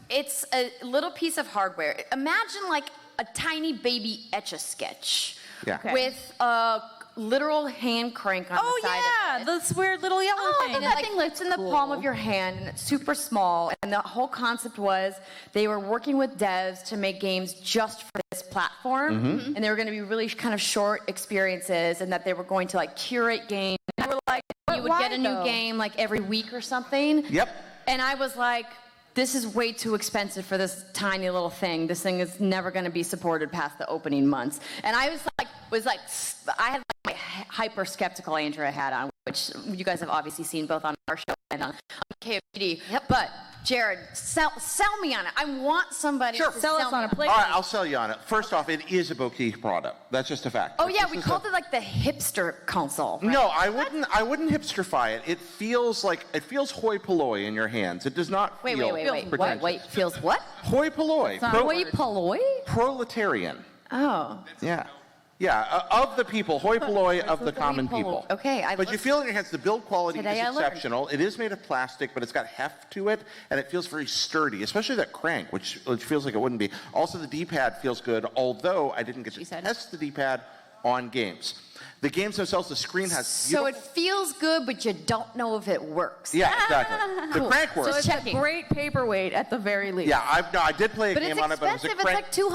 it's a little piece of hardware. Imagine like a tiny baby Etch-a-Sketch Yeah. Okay. with a literal hand crank on the side of it. this weird little yellow thing. And it like fits in the palm of your hand, and it's super small. And the whole concept was they were working with devs to make games just for this platform, and they were going to be really kind of short experiences, and that they were going to like curate games. And they were like, you would get a new game like every week or something. Yep. And I was like, this is way too expensive for this tiny little thing. This thing is never going to be supported past the opening months. And I was like, I had like my hyper skeptical Andrea hat on, which you guys have obviously seen both on our show and on KFD. But Jared, sell me on it. I want somebody Sure. to Sell us on a plate. All right, I'll sell you on it. First off, it is a boutique product. That's just a fact. Oh This yeah, is we a- called it like the hipster console. Right? No, I wouldn't hipsterify it. It feels hoi polloi in your hands. It does not Wait. feel Wait. Feels what? hoi polloi. Hoi polloi? Proletarian. Oh. Yeah. Yeah, of the people, hoi polloi of the common people. Okay, But you feel it in your hands. The build quality Today is I learned. exceptional. It is made of plastic, but it's got heft to it, and it feels very sturdy, especially that crank, which feels like it wouldn't be. Also, the D-pad feels good, although I didn't get to test the D-pad on games. The games themselves, the screen has So it feels good, but you don't know if it works. Yeah, exactly. The crank works. So it's Checking. a great paperweight at the very least. Yeah, I did play a But game it's on it, but it was a expensive. crank. It's like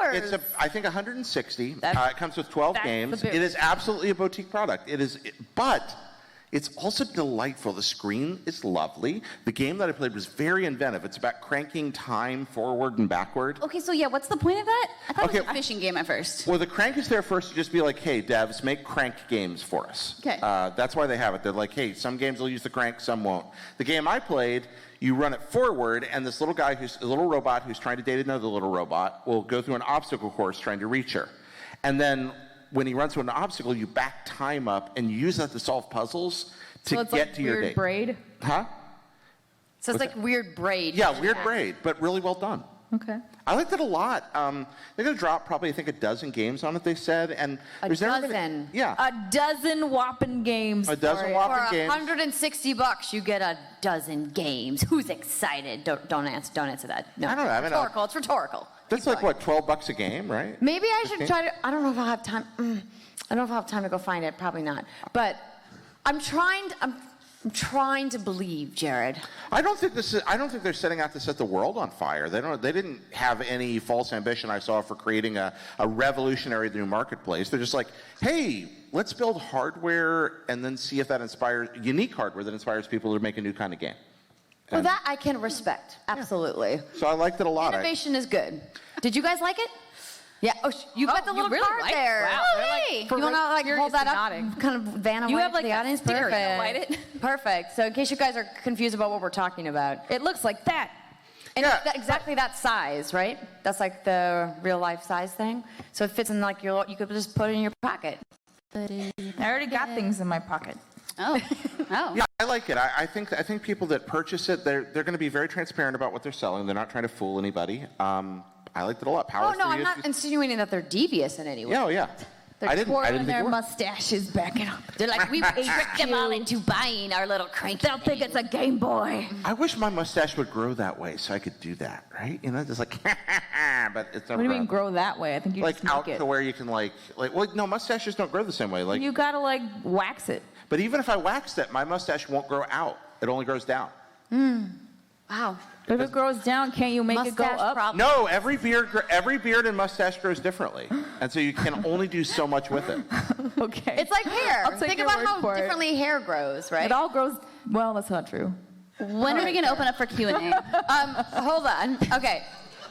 $200. It's I think 160. That's- It comes with 12 that's games. the big- It is absolutely a boutique product. But it's also delightful. The screen is lovely. The game that I played was very inventive. It's about cranking time forward and backward. Okay, so yeah, what's the point of that? I thought it was Okay. a fishing game at first. Well, the crank is there first to just be like, hey, devs, make crank games for us. Okay. That's why they have it. They're like, hey, some games will use the crank, some won't. The game I played, you run it forward, and this little guy, a little robot who's trying to date another little robot, will go through an obstacle course trying to reach her. And then when he runs through an obstacle, you back time up and use that to solve puzzles to So it's get like to your weird date. braid? Huh? So it's like weird braid. Yeah, weird braid, but really well done. Okay. I liked it a lot. They're going to drop probably, I think, a dozen games on it, they said. And there's never been dozen? yeah. A dozen whopping games. A dozen for it. whopping For games. $160, you get a dozen games. Who's excited? Don't answer that. No. I don't know. I mean, rhetorical. It's rhetorical. That's Keep like, going. what, $12 a game, right? Maybe I should 15? try to. I don't know if I'll have time. I don't know if I'll have time to go find it. Probably not. But I'm trying to believe, Jared. I don't think they're setting out to set the world on fire. They didn't have any false ambition I saw for creating a revolutionary new marketplace. They're just like, hey, let's build hardware and then see if that inspires unique hardware that inspires people to make a new kind of game. Well, And that I can respect. Absolutely. so I liked it a lot. Innovation is good. Did you guys like it? Yeah. Oh, you got the you little really card liked it. there. Wow. Oh, They're like hey. for You want to like serious hold that and up? nodding. Kind of Vanna You White have, to like, the a audience. sticker. Perfect. Light it. Perfect. So in case you guys are confused about what we're talking about, It looks like that. and Yeah. it's exactly that size, right? That's like the real life size thing. So it fits in like you could just put it in your pocket. I already got things in my pocket. Oh. Yeah, I like it. I think people that purchase it, they're going to be very transparent about what they're selling. They're not trying to fool anybody. I liked it a lot. Oh Powers no, for I'm you. not insinuating that they're devious in any way. Yeah, oh, yeah. I didn't think their they were. mustaches backing up. They're like, we tricked them all into buying our little cranky They'll think it's a Game Boy. I wish my mustache would grow that way so I could do that, right? You know, just like, but it's never What do you mean grown. grow that way? I think you Like just make out it. to where you can well, no, mustaches don't grow the same way. Like, You gotta like wax it. but even if I waxed it, my mustache won't grow out. It only grows down. Wow. If it grows down, can't you make it go Mustache up? problem. No, every beard and mustache grows differently, and so you can only do so much with it. Okay. It's like hair. I'll take Think your about word how for it. differently hair grows, right? It all grows. Well, that's not true. When are we going to open up for Q&A? Hold on. Okay,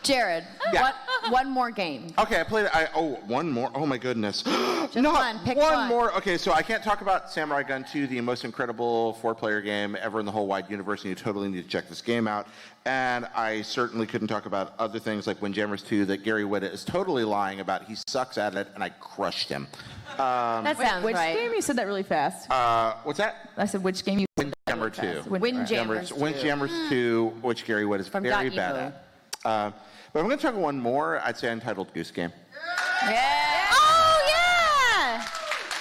Jared. Yeah. One more game. Okay, I played it. One more. Oh my goodness. Just Not one. Pick one one. more. Okay, so I can't talk about Samurai Gun 2, the most incredible 4-player game ever in the whole wide universe, and you totally need to check this game out. And I certainly couldn't talk about other things like Windjammers 2 that Gary Whitta is totally lying about. He sucks at it, and I crushed him. That sounds Which right. game? You said that really fast. What's that? I said which game you said Windjammer that really 2. fast. Windjammers 2. Windjammers 2, which Gary Whitta is From very .eco. bad at. But I'm going to talk about one more. I'd say Untitled Goose Game. Yeah. Oh, yeah!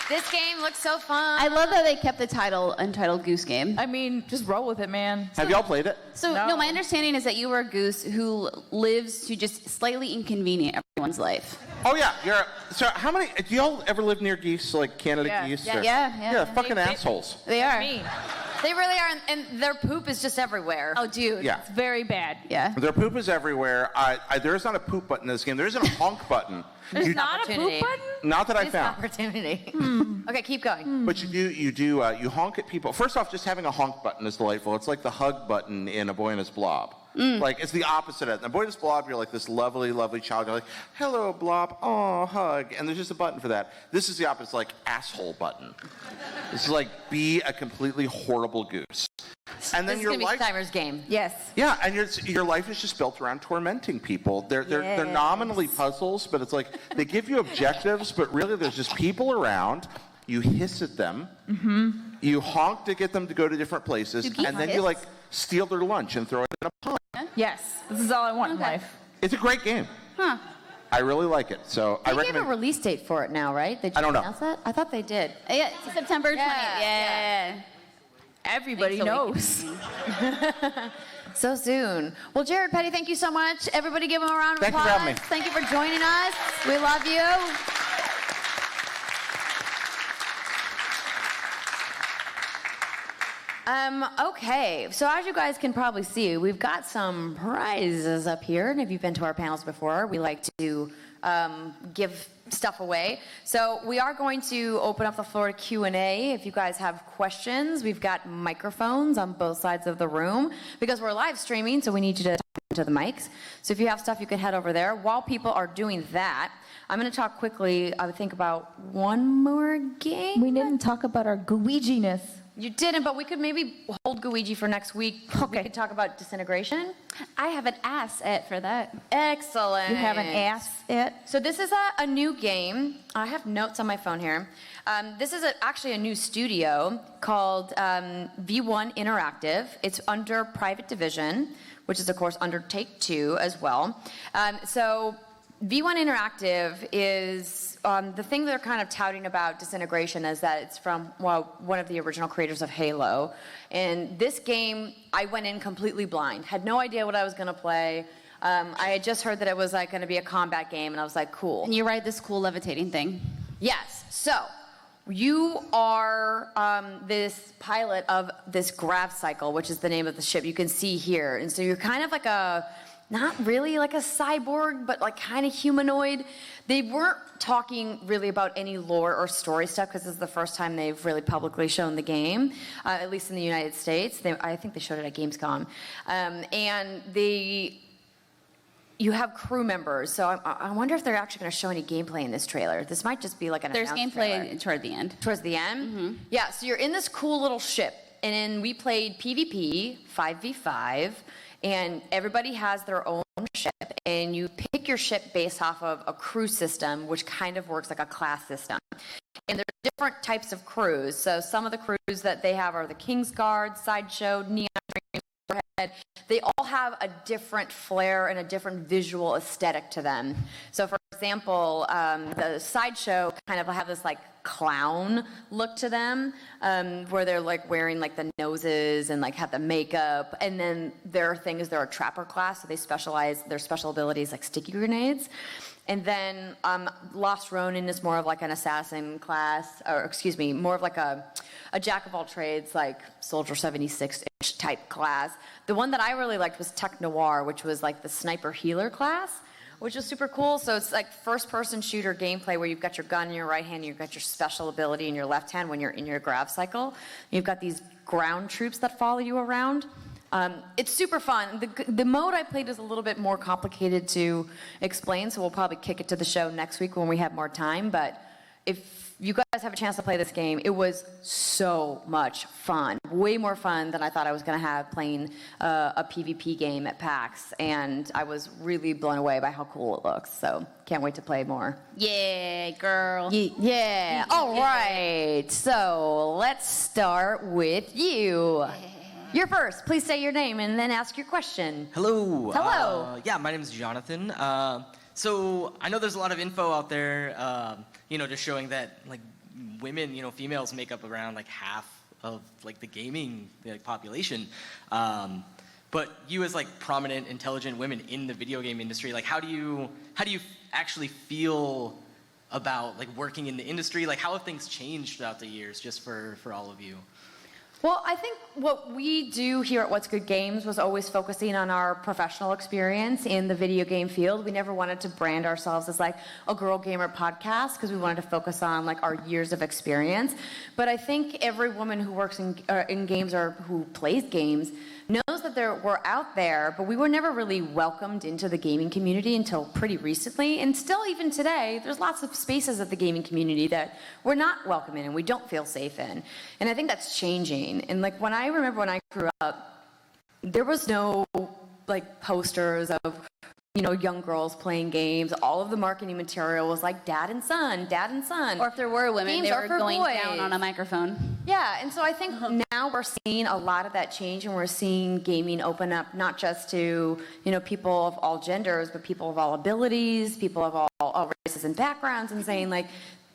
This game looks so fun. I love that they kept the title Untitled Goose Game. I mean, just roll with it, man. Have y'all played it? So, No. no, my understanding is that you were a goose who lives to just slightly inconvenient everyone's life. Oh yeah, so how many? Do y'all ever live near geese, like Canada Yeah. geese? Yeah, or- yeah. Yeah, fucking assholes. They are. Me. They really are, and their poop is just everywhere. Oh, dude. Yeah. It's very bad. Yeah. Their poop is everywhere. There is not a poop button in this game. There isn't a honk button. There's not a opportunity. poop button? Not that I Missed found. opportunity. Okay, keep going. But you honk at people. First off, just having a honk button is delightful. It's like the hug button in A Boy and His Blob. Like, it's the opposite of it. In A Boy and His Blob, you're like this lovely, lovely child. You're like, hello, Blob, oh, hug. And there's just a button for that. This is the opposite, like, asshole button. This is like, be a completely horrible goose. And then This is your gonna be life, Steimer's game. Yes. yeah, and your life is just built around tormenting people. They're nominally puzzles, but it's like they give you objectives, but really there's just people around. You hiss at them. You honk to get them to go to different places, and then you like steal their lunch and throw it in a pond. Yes. This is all I want in life. It's a great game. Huh. I really like it. So I They gave recommend. a release date for it now, right? They just I don't know. announced that? I thought they did. Yeah, it's September 20th. Yeah, Yeah. Everybody Thanks, knows. So soon. Well, Jared Petty, thank you so much. Everybody give him a round of Thank you applause. for having me. Thank you for joining us. We love you. Okay, so as you guys can probably see, we've got some prizes up here, and if you've been to our panels before, we like to give stuff away. So we are going to open up the floor to Q&A. If you guys have questions, we've got microphones on both sides of the room because we're live streaming, so we need you to talk into the mics. So if you have stuff, you can head over there. While people are doing that, I'm going to talk quickly, I would think, about one more game. We didn't talk about our Guigi-ness. You didn't, but we could maybe hold Guigi for next week. Okay. We could talk about Disintegration. I have an asset for that. Excellent. You have an ass it? So this is a new game. I have notes on my phone here. This is actually a new studio called V1 Interactive. It's under Private Division, which is, of course, under Take-Two as well. So V1 Interactive is the thing they're kind of touting about Disintegration is that it's from one of the original creators of Halo. And this game, I went in completely blind, had no idea what I was going to play. I had just heard that it was like going to be a combat game, and I was like, cool. And you ride this cool levitating thing. Yes. So you are this pilot of this grav cycle, which is the name of the ship. You can see here. And so you're kind of like not really like a cyborg, but like kind of humanoid. They weren't talking really about any lore or story stuff because this is the first time they've really publicly shown the game, at least in the United States. I think they showed it at Gamescom. And you have crew members, so I wonder if they're actually going to show any gameplay in this trailer. This might just be like an There's announced gameplay trailer. toward the end. Towards the end? Yeah, so you're in this cool little ship, and then we played PvP, 5v5, and everybody has their own ship, and you pick your ship based off of a crew system, which kind of works like a class system. And there's different types of crews. So some of the crews that they have are the King's Guard, Sideshow, Neon Dream, Overhead. They all have a different flair and a different visual aesthetic to them. So for example, the Sideshow kind of have this like clown look to them, where they're like wearing like the noses and like have the makeup. And then their thing is they're a trapper class, so they specialize, their special abilities like sticky grenades. And then Lost Ronin is more of like an assassin class, or excuse me, more of like a jack of all trades, like Soldier 76-ish type class. The one that I really liked was Tech Noir, which was like the sniper healer class, which is super cool. So it's like first-person shooter gameplay where you've got your gun in your right hand, and you've got your special ability in your left hand when you're in your grav cycle. You've got these ground troops that follow you around. It's super fun. The mode I played is a little bit more complicated to explain, so we'll probably kick it to the show next week when we have more time. But if you guys have a chance to play this game, it was so much fun. Way more fun than I thought I was going to have playing a PvP game at PAX. And I was really blown away by how cool it looks. So can't wait to play more. Yeah, girl. Yeah. All right. So let's start with you. You're first. Please say your name and then ask your question. Hello. Hello. Yeah, my name is Jonathan. So I know there's a lot of info out there, just showing that like women, females make up around like half of like the gaming population. But you as like prominent, intelligent women in the video game industry, like how do you actually feel about like working in the industry? Like how have things changed throughout the years, just for all of you? Well, I think what we do here at What's Good Games was always focusing on our professional experience in the video game field. We never wanted to brand ourselves as like a girl gamer podcast because we wanted to focus on like our years of experience. But I think every woman who works in games or who plays games knows that we're out there, but we were never really welcomed into the gaming community until pretty recently. And still, even today, there's lots of spaces of the gaming community that we're not welcome in and we don't feel safe in. And I think that's changing. And like when I remember when I grew up, there was no like posters of, you know, young girls playing games. All of the marketing material was like dad and son, dad and son. Or if there were women, Games they are were for going boys. down on a microphone. Yeah, and so I think now we're seeing a lot of that change, and we're seeing gaming open up not just to, you know, people of all genders, but people of all abilities, people of all races and backgrounds, and saying like,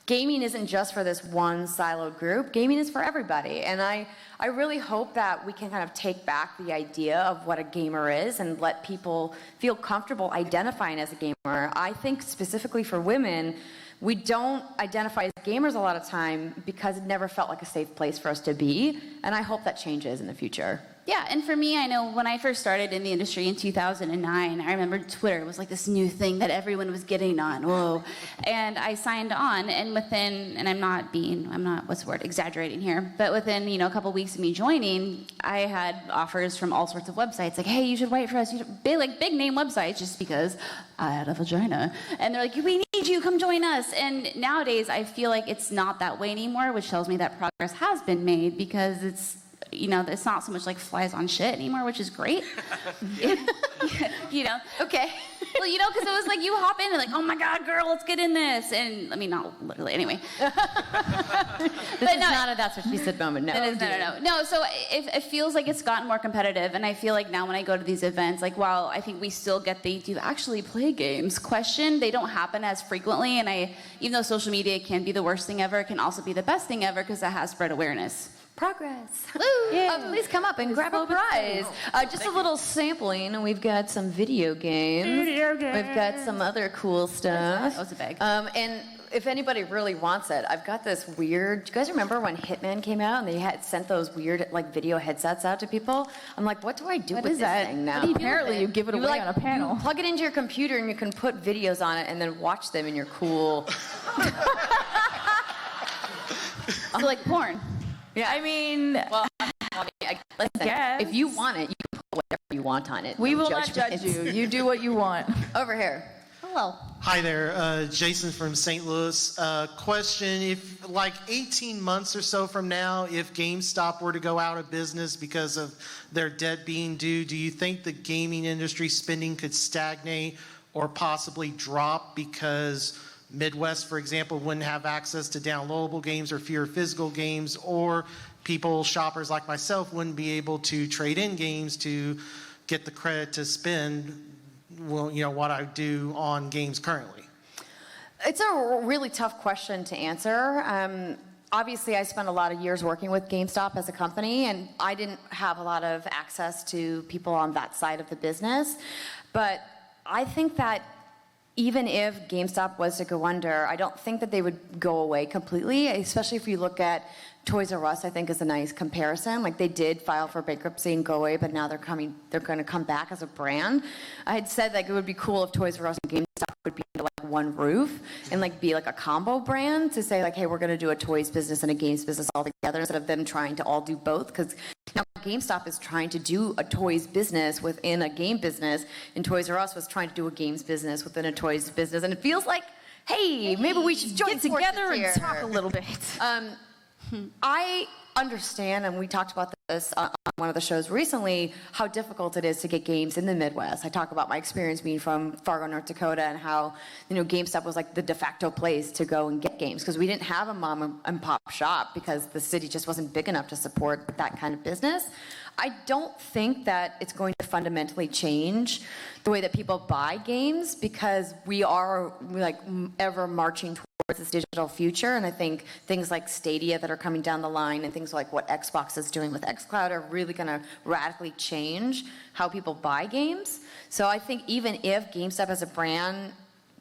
gaming isn't just for this one siloed group. Gaming is for everybody. And I really hope that we can kind of take back the idea of what a gamer is and let people feel comfortable identifying as a gamer. I think specifically for women, we don't identify as gamers a lot of time because it never felt like a safe place for us to be. And I hope that changes in the future. Yeah, and for me, I know when I first started in the industry in 2009, I remember Twitter was like this new thing that everyone was getting on. Whoa. And I signed on, and within, and I'm not, what's the word, exaggerating here, but within, you know, a couple weeks of me joining, I had offers from all sorts of websites, like, hey, you should write for us, big name websites, just because I had a vagina. And they're like, we need you, come join us. And nowadays, I feel like it's not that way anymore, which tells me that progress has been made, because it's, you know, it's not so much like flies on shit anymore, which is great. You know? Okay. Well, you know, because it was like you hop in and like, oh my God, girl, let's get in this. And I mean, not literally, anyway. This is not a that's what she said moment. No. No, so it feels like it's gotten more competitive. And I feel like now when I go to these events, like while I think we still get the do you actually play games question, they don't happen as frequently. And even though social media can be the worst thing ever, it can also be the best thing ever because it has spread awareness. Progress. Woo! Yeah. Please come up and grab a prize. Just a little sampling, and we've got some video games. We've got some other cool stuff. Oh, it's a bag. And if anybody really wants it, I've got this weird. Do you guys remember when Hitman came out and they had sent those weird like video headsets out to people? I'm like, what do I do with this thing now? Apparently, you give it away on a panel. You plug it into your computer and you can put videos on it and then watch them in your cool. So like porn. Yeah. I mean, Well, listen, if you want it, you can put whatever you want on it. we No will not judge you. You do what you want. Over here. Hello. Hi there, Jason from St. Louis. Question, if like 18 months or so from now, if GameStop were to go out of business because of their debt being due, do you think the gaming industry spending could stagnate or possibly drop because Midwest, for example, wouldn't have access to downloadable games or fewer physical games, or people, shoppers like myself, wouldn't be able to trade in games to get the credit to spend, well, you know, what I do on games currently? It's a really tough question to answer. Obviously, I spent a lot of years working with GameStop as a company, and I didn't have a lot of access to people on that side of the business. But I think that even if GameStop was to go under, I don't think that they would go away completely, especially if you look at Toys R Us, I think is a nice comparison. Like they did file for bankruptcy and go away, but now they're going to come back as a brand. I had said like it would be cool if Toys R Us and GameStop would be under like one roof and like be like a combo brand to say like, hey, we're going to do a toys business and a games business all together instead of them trying to all do both. Because now GameStop is trying to do a toys business within a game business, and Toys R Us was trying to do a games business within a toys business, and it feels like, hey, maybe we should join together here and talk a little bit. I understand, and we talked about this on one of the shows recently, how difficult it is to get games in the Midwest. I talk about my experience being from Fargo, North Dakota, and how, you know, GameStop was like the de facto place to go and get games because we didn't have a mom and pop shop because the city just wasn't big enough to support that kind of business. I don't think that it's going to fundamentally change the way that people buy games because we are like ever marching towards this digital future, and I think things like Stadia that are coming down the line and things like what Xbox is doing with xCloud are really going to radically change how people buy games. So I think even if GameStop as a brand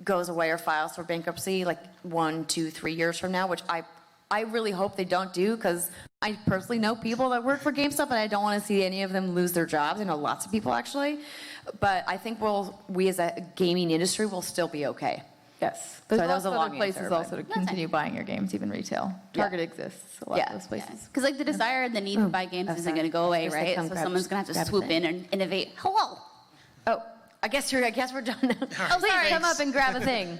goes away or files for bankruptcy like 1, 2, 3 years from now, which I really hope they don't do because I personally know people that work for GameStop and I don't want to see any of them lose their jobs. I know lots of people actually. But I think we as a gaming industry will still be okay. Yes. There's Sorry, that was lots a of long other places answer, also to continue buying your games, even retail. Target exists, a lot of those places. Because like the desire and the need to buy games isn't going to go away, right? So someone's going to have to swoop in and innovate. Hello. Oh, I guess we're done now. Oh, sorry. Come up and grab a thing.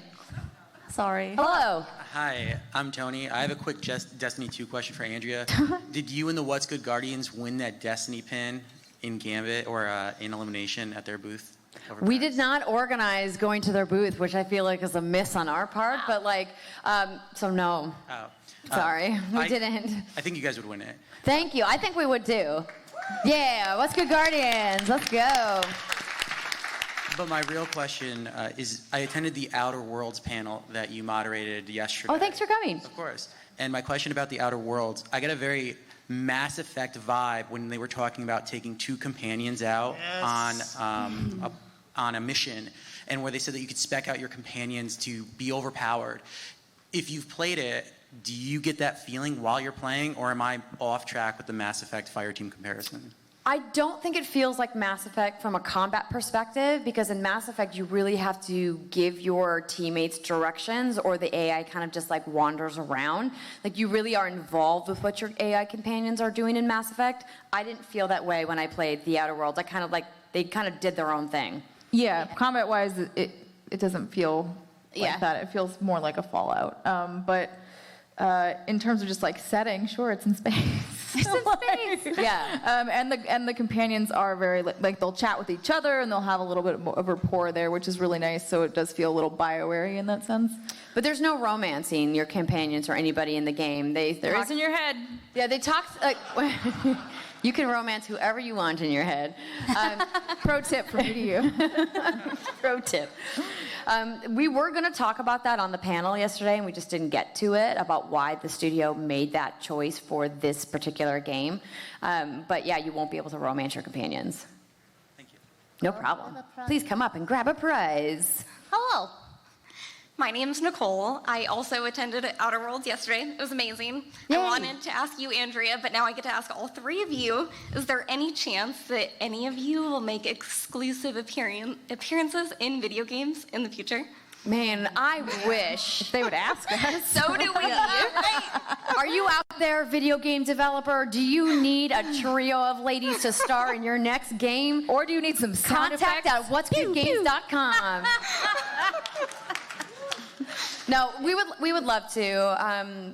Sorry. Hello. Hi, I'm Tony. I have a quick Destiny 2 question for Andrea. Did you and the What's Good Guardians win that Destiny pin in Gambit or in Elimination at their booth? We did not organize going to their booth, which I feel like is a miss on our part, but so no. Oh. Sorry, we didn't. I think you guys would win it. Thank you. I think we would too. Yeah, What's Good Guardians? Let's go. But my real question is, I attended the Outer Worlds panel that you moderated yesterday. Oh, thanks for coming. Of course. And my question about the Outer Worlds, I got a very Mass Effect vibe when they were talking about taking 2 companions out on a mission, and where they said that you could spec out your companions to be overpowered. If you've played it, do you get that feeling while you're playing, or am I off track with the Mass Effect Fireteam comparison? I don't think it feels like Mass Effect from a combat perspective, because in Mass Effect you really have to give your teammates directions, or the AI kind of just like wanders around. Like you really are involved with what your AI companions are doing in Mass Effect. I didn't feel that way when I played the Outer Worlds. They kind of did their own thing. Yeah, combat-wise, it doesn't feel like that. It feels more like a Fallout. But in terms of just like setting, sure, it's in space. It's in space. Yeah. And the companions are very like they'll chat with each other and they'll have a little bit of rapport there, which is really nice. So it does feel a little BioWare-y in that sense. But there's no romancing your companions or anybody in the game. There is in your head. Yeah, they talk like. You can romance whoever you want in your head. Pro tip from me to you. Pro tip. We were going to talk about that on the panel yesterday, and we just didn't get to it, about why the studio made that choice for this particular game. But yeah, you won't be able to romance your companions. Thank you. No problem. Please come up and grab a prize. Hello. My name's Nicole. I also attended Outer Worlds yesterday. It was amazing. Yay. I wanted to ask you, Andrea, but now I get to ask all 3 of you. Is there any chance that any of you will make exclusive appearances in video games in the future? Man, I wish They would ask us. So do we. Are you out there, video game developer? Do you need a trio of ladies to star in your next game? Or do you need some sound Contact effects? at whatsgoodgames.com. No, we would love to,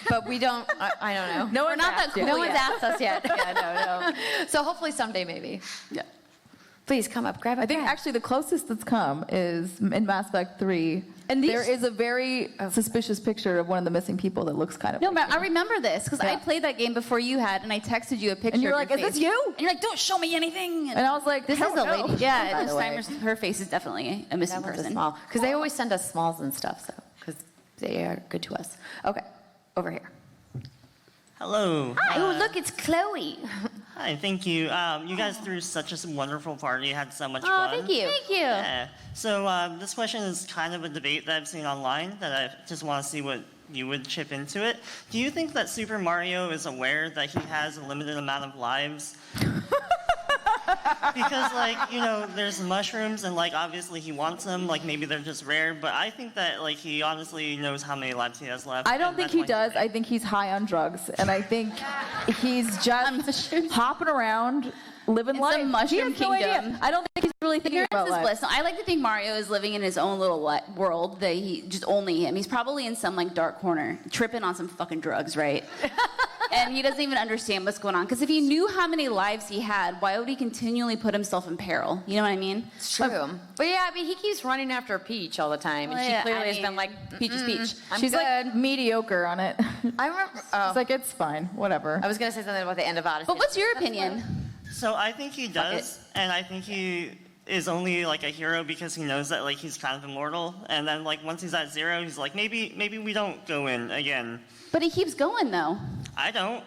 but we don't. I don't know. No, We're not that cool. No one's yet. asked us yet. Yeah, no. So hopefully someday, maybe. Yeah. Please come up, grab a I think bag. actually the closest that's come is in Mass Effect 3. And these- there is a very suspicious picture of one of the missing people that looks kind of No, like but I remember this because I Yeah. played that game before you had, and I texted you a picture. And you're of like, your "Is this face." you?" And you're like, "Don't show me anything." And I was like, This "Hell is a no." lady. Yeah, by and the way. her face is definitely a missing That was a person. small, because they always send us smalls and stuff, so because they are good to us. Okay, over here. Hello. Oh, look, it's Chloe. Hi, thank you. You guys threw such a wonderful party. You had so much Oh, fun. thank you. Thank you. Yeah. So this question is kind of a debate that I've seen online that I just want to see what you would chip into it. Do you think that Super Mario is aware that he has a limited amount of lives? Because, like, you know, there's mushrooms and, like, obviously he wants them. Like, maybe they're just rare. But I think that, like, he honestly knows how many lives he has left. I don't and think that's he why does. he's I think he's high on drugs, and I think he's just hopping around, living It's life. a mushroom He has no idea. kingdom. I don't think he's really thinking Ignorance about is life. bliss. No, I like to think Mario is living in his own little world that he just only him. He's probably in some like dark corner, tripping on some fucking drugs, right? And he doesn't even understand what's going on. Because if he knew how many lives he had, why would he continually put himself in peril? You know what I mean? It's true. But yeah, I mean, he keeps running after Peach all the time, and Well, she yeah, clearly I has been mean, like, Peach is Peach. I'm She's good. like mediocre on it. I remember. She's like, it's fine, whatever. I was gonna say something about the end of Odyssey. But what's your opinion? So I think he does, and I think he is only like a hero because he knows that like he's kind of immortal. And then like once he's at 0, he's like maybe we don't go in again. But he keeps going though. I don't.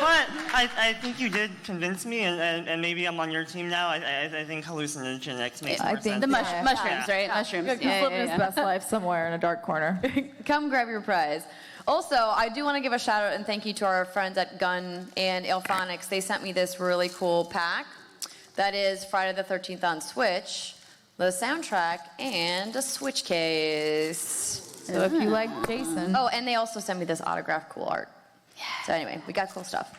But I think you did convince me, and maybe I'm on your team now. I think hallucinogen X makes more I think sense. The Yeah. mushrooms, right? Mushrooms. He's living his best life somewhere in a dark corner. Come grab your prize. Also, I do want to give a shout out and thank you to our friends at Gun and Ilphonics. They sent me this really cool pack. That is Friday the 13th on Switch, the soundtrack, and a Switch case. So if you like Jason. Oh, and they also sent me this autographed cool art. Yeah. So anyway, we got cool stuff.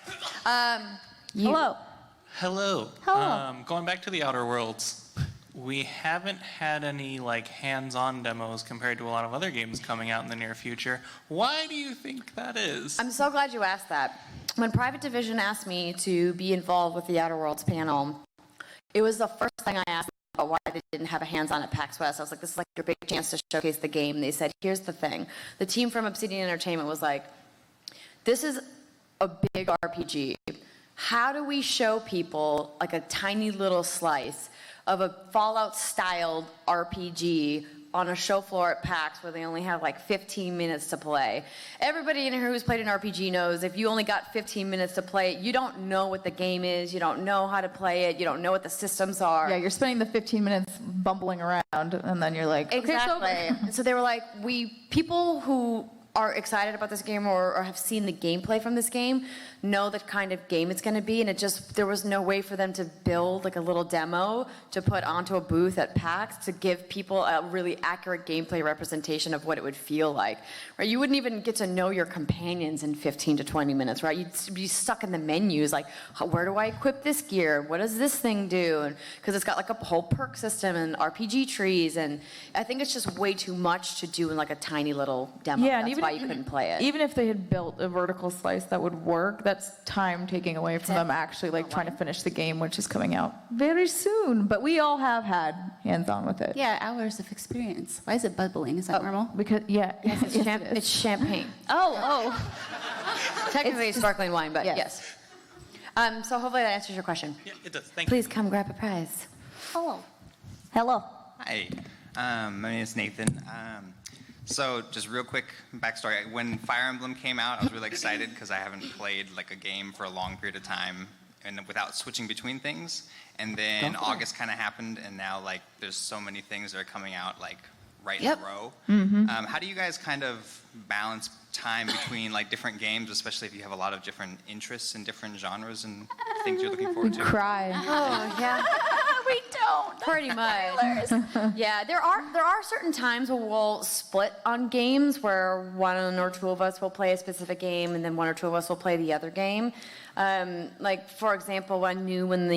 Hello. Hello. Going back to the Outer Worlds, we haven't had any like hands-on demos compared to a lot of other games coming out in the near future. Why do you think that is? I'm so glad you asked that. When Private Division asked me to be involved with the Outer Worlds panel, it was the first thing I asked about why they didn't have a hands-on at PAX West. I was like, this is like your big chance to showcase the game. They said, here's the thing. The team from Obsidian Entertainment was like, this is a big RPG. How do we show people like a tiny little slice of a Fallout-styled RPG on a show floor at PAX where they only have like 15 minutes to play? Everybody in here who's played an RPG knows if you only got 15 minutes to play it, you don't know what the game is, you don't know how to play it, you don't know what the systems are. Yeah, you're spending the 15 minutes bumbling around, and then you're like, exactly. Okay, And so they were like, people who are excited about this game or have seen the gameplay from this game know the kind of game it's going to be, and there was no way for them to build like a little demo to put onto a booth at PAX to give people a really accurate gameplay representation of what it would feel like. Right? You wouldn't even get to know your companions in 15 to 20 minutes, right? You'd be stuck in the menus, like, where do I equip this gear? What does this thing do? Because it's got like a whole perk system and RPG trees, and I think it's just way too much to do in like a tiny little demo. Yeah, That's and even why you couldn't play it. Even if they had built a vertical slice that would work, that's time taking away from them actually like trying to finish the game, which is coming out very soon. But we all have had hands-on with it. Yeah, hours of experience. Why is it bubbling? Is that normal? Because It's champagne. Oh. Technically it's sparkling wine, but yes. So hopefully that answers your question. Yeah, it does. Thank Please come grab a prize. Hello. Hi, my name is Nathan. So just real quick backstory. When Fire Emblem came out, I was really excited because I haven't played like a game for a long period of time and without switching between things. And then August kind of happened, and now like there's so many things that are coming out like right in a row. How do you guys kind of balance time between like different games, especially if you have a lot of different interests in different genres and things you're looking forward to? Cry. Oh, yeah. We don't. Pretty much. Yeah, there are certain times where we'll split on games where one or two of us will play a specific game and then one or two of us will play the other game. Like, for example, I knew when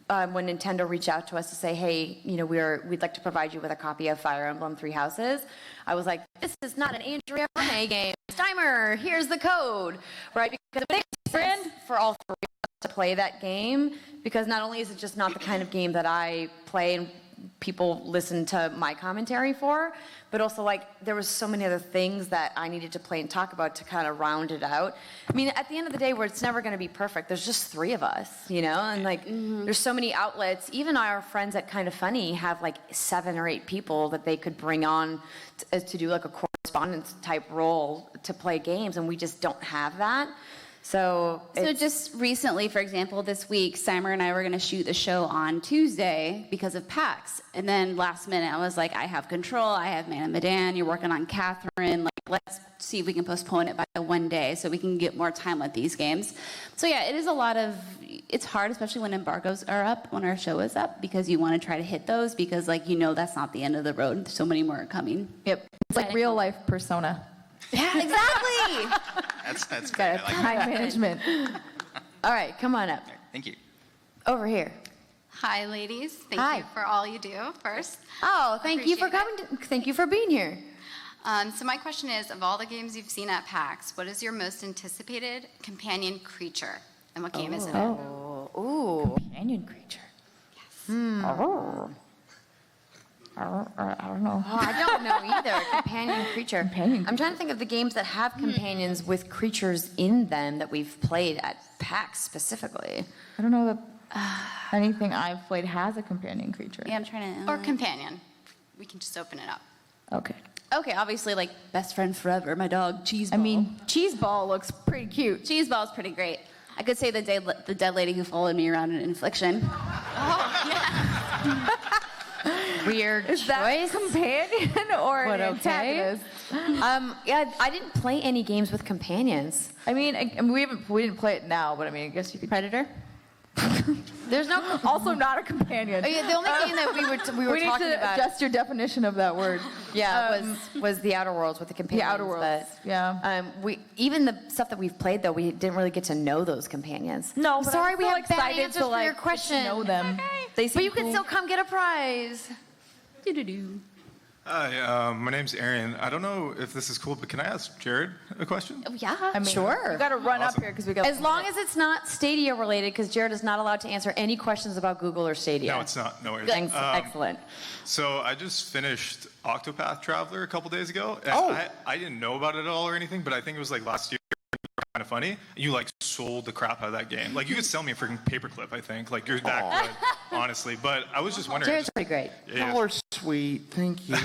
Nintendo reached out to us to say, hey, you know, we'd like to provide you with a copy of Fire Emblem Three Houses, I was like, this is not an Andrea Renee game. Timer, here's the code, right? Because it makes sense for all three of us to play that game, because not only is it just not the kind of game that I play and people listen to my commentary for, but also like there was so many other things that I needed to play and talk about to kind of round it out. I mean, at the end of the day, where it's never going to be perfect, there's just three of us, you know, and like there's so many outlets. Even our friends at Kind of Funny have like 7 or 8 people that they could bring on to do like a correspondence type role to play games, and we just don't have that. So just recently, for example, this week, Simer and I were going to shoot the show on Tuesday because of PAX. And then last minute, I was like, I have Control, I have Man and Medan, you're working on Catherine. Like, let's see if we can postpone it by one day so we can get more time with these games. So yeah, it is it's hard, especially when embargoes are up, when our show is up, because you want to try to hit those because, like, you know that's not the end of the road. So many more are coming. Yep. It's like real life Persona. Yeah, exactly. That's Got great. I like time that. management. all right, come on up. Thank you. Over here. Hi, ladies. Thank Hi. you for all you do first. Oh, thank you for Appreciate coming. Thank you for being here. So my question is, of all the games you've seen at PAX, what is your most anticipated companion creature? And what game is it? Ooh. Companion creature. Oh, I don't know. I don't know either. Companion creature. I'm trying to think of the games that have companions with creatures in them that we've played at PAX specifically. I don't know that anything I've played has a companion creature. Yeah, I'm trying to... Or companion. We can just open it up. Okay, obviously, like, best friend forever, my dog, Cheeseball. I mean, Cheeseball looks pretty cute. Cheeseball's pretty great. I could say the dead lady who followed me around in Infliction. Oh, yeah. Weird Is choice. that companion or But an okay. antagonist? Yeah, I didn't play any games with companions. I mean, we didn't play it now, but I mean, I guess you could. Predator? There's no. Also not a companion. Oh, yeah, the only game that we were We talking need to about. adjust your definition of that word. Yeah, was the Outer Worlds with the companions. The Outer Worlds. Yeah. We even the stuff that we've played though, we didn't really get to know those companions. No, I'm but sorry, I'm we so have bad excited answers to, for like, your get to question. know them. They But seem you can cool. still come get a prize. Do-do-do. Hi, my name's Arian. I don't know if this is cool, but can I ask Jared a question? Oh, yeah. I mean, Sure. You got to run up here because we got. As long as it's not Stadia related, because Jared is not allowed to answer any questions about Google or Stadia. No, it's not. No worries. Thanks. Excellent. So I just finished Octopath Traveler a couple days ago. And I didn't know about it at all or anything, but I think it was like last year. Kind of funny. You like sold the crap out of that game. Like you could sell me a freaking paperclip. I think. Like you're that good, honestly. But I was just wondering. Jared's pretty great. Y'all are sweet. Thank you.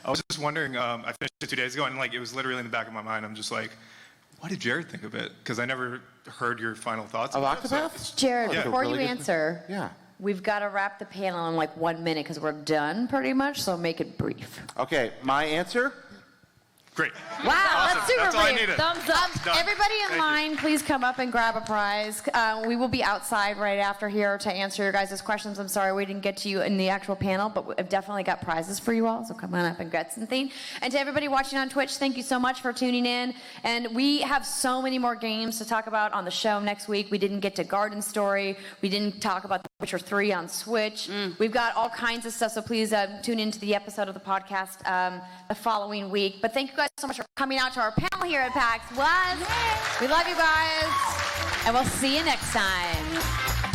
I was just wondering. I finished it 2 days ago, and like it was literally in the back of my mind. I'm just like, what did Jared think of it? Because I never heard your final thoughts. Of about it, Octopath? Jared, Yeah. before Really you good- answer, Yeah. we've got to wrap the panel in like 1 minute because we're done pretty much. So make it brief. Okay, my answer. Great. Wow, Awesome. that's super That's all I brief. needed. Thumbs up. Done. Everybody in Thank you. line, please come up and grab a prize. We will be outside right after here to answer your guys' questions. I'm sorry we didn't get to you in the actual panel, but we've definitely got prizes for you all, so come on up and get something. And to everybody watching on Twitch, thank you so much for tuning in. And we have so many more games to talk about on the show next week. We didn't get to Garden Story. We didn't talk about The Witcher 3 on Switch. We've got all kinds of stuff, so please tune into the episode of the podcast the following week. But thank you guys so much for coming out to our panel here at PAX West. We love you guys, and we'll see you next time.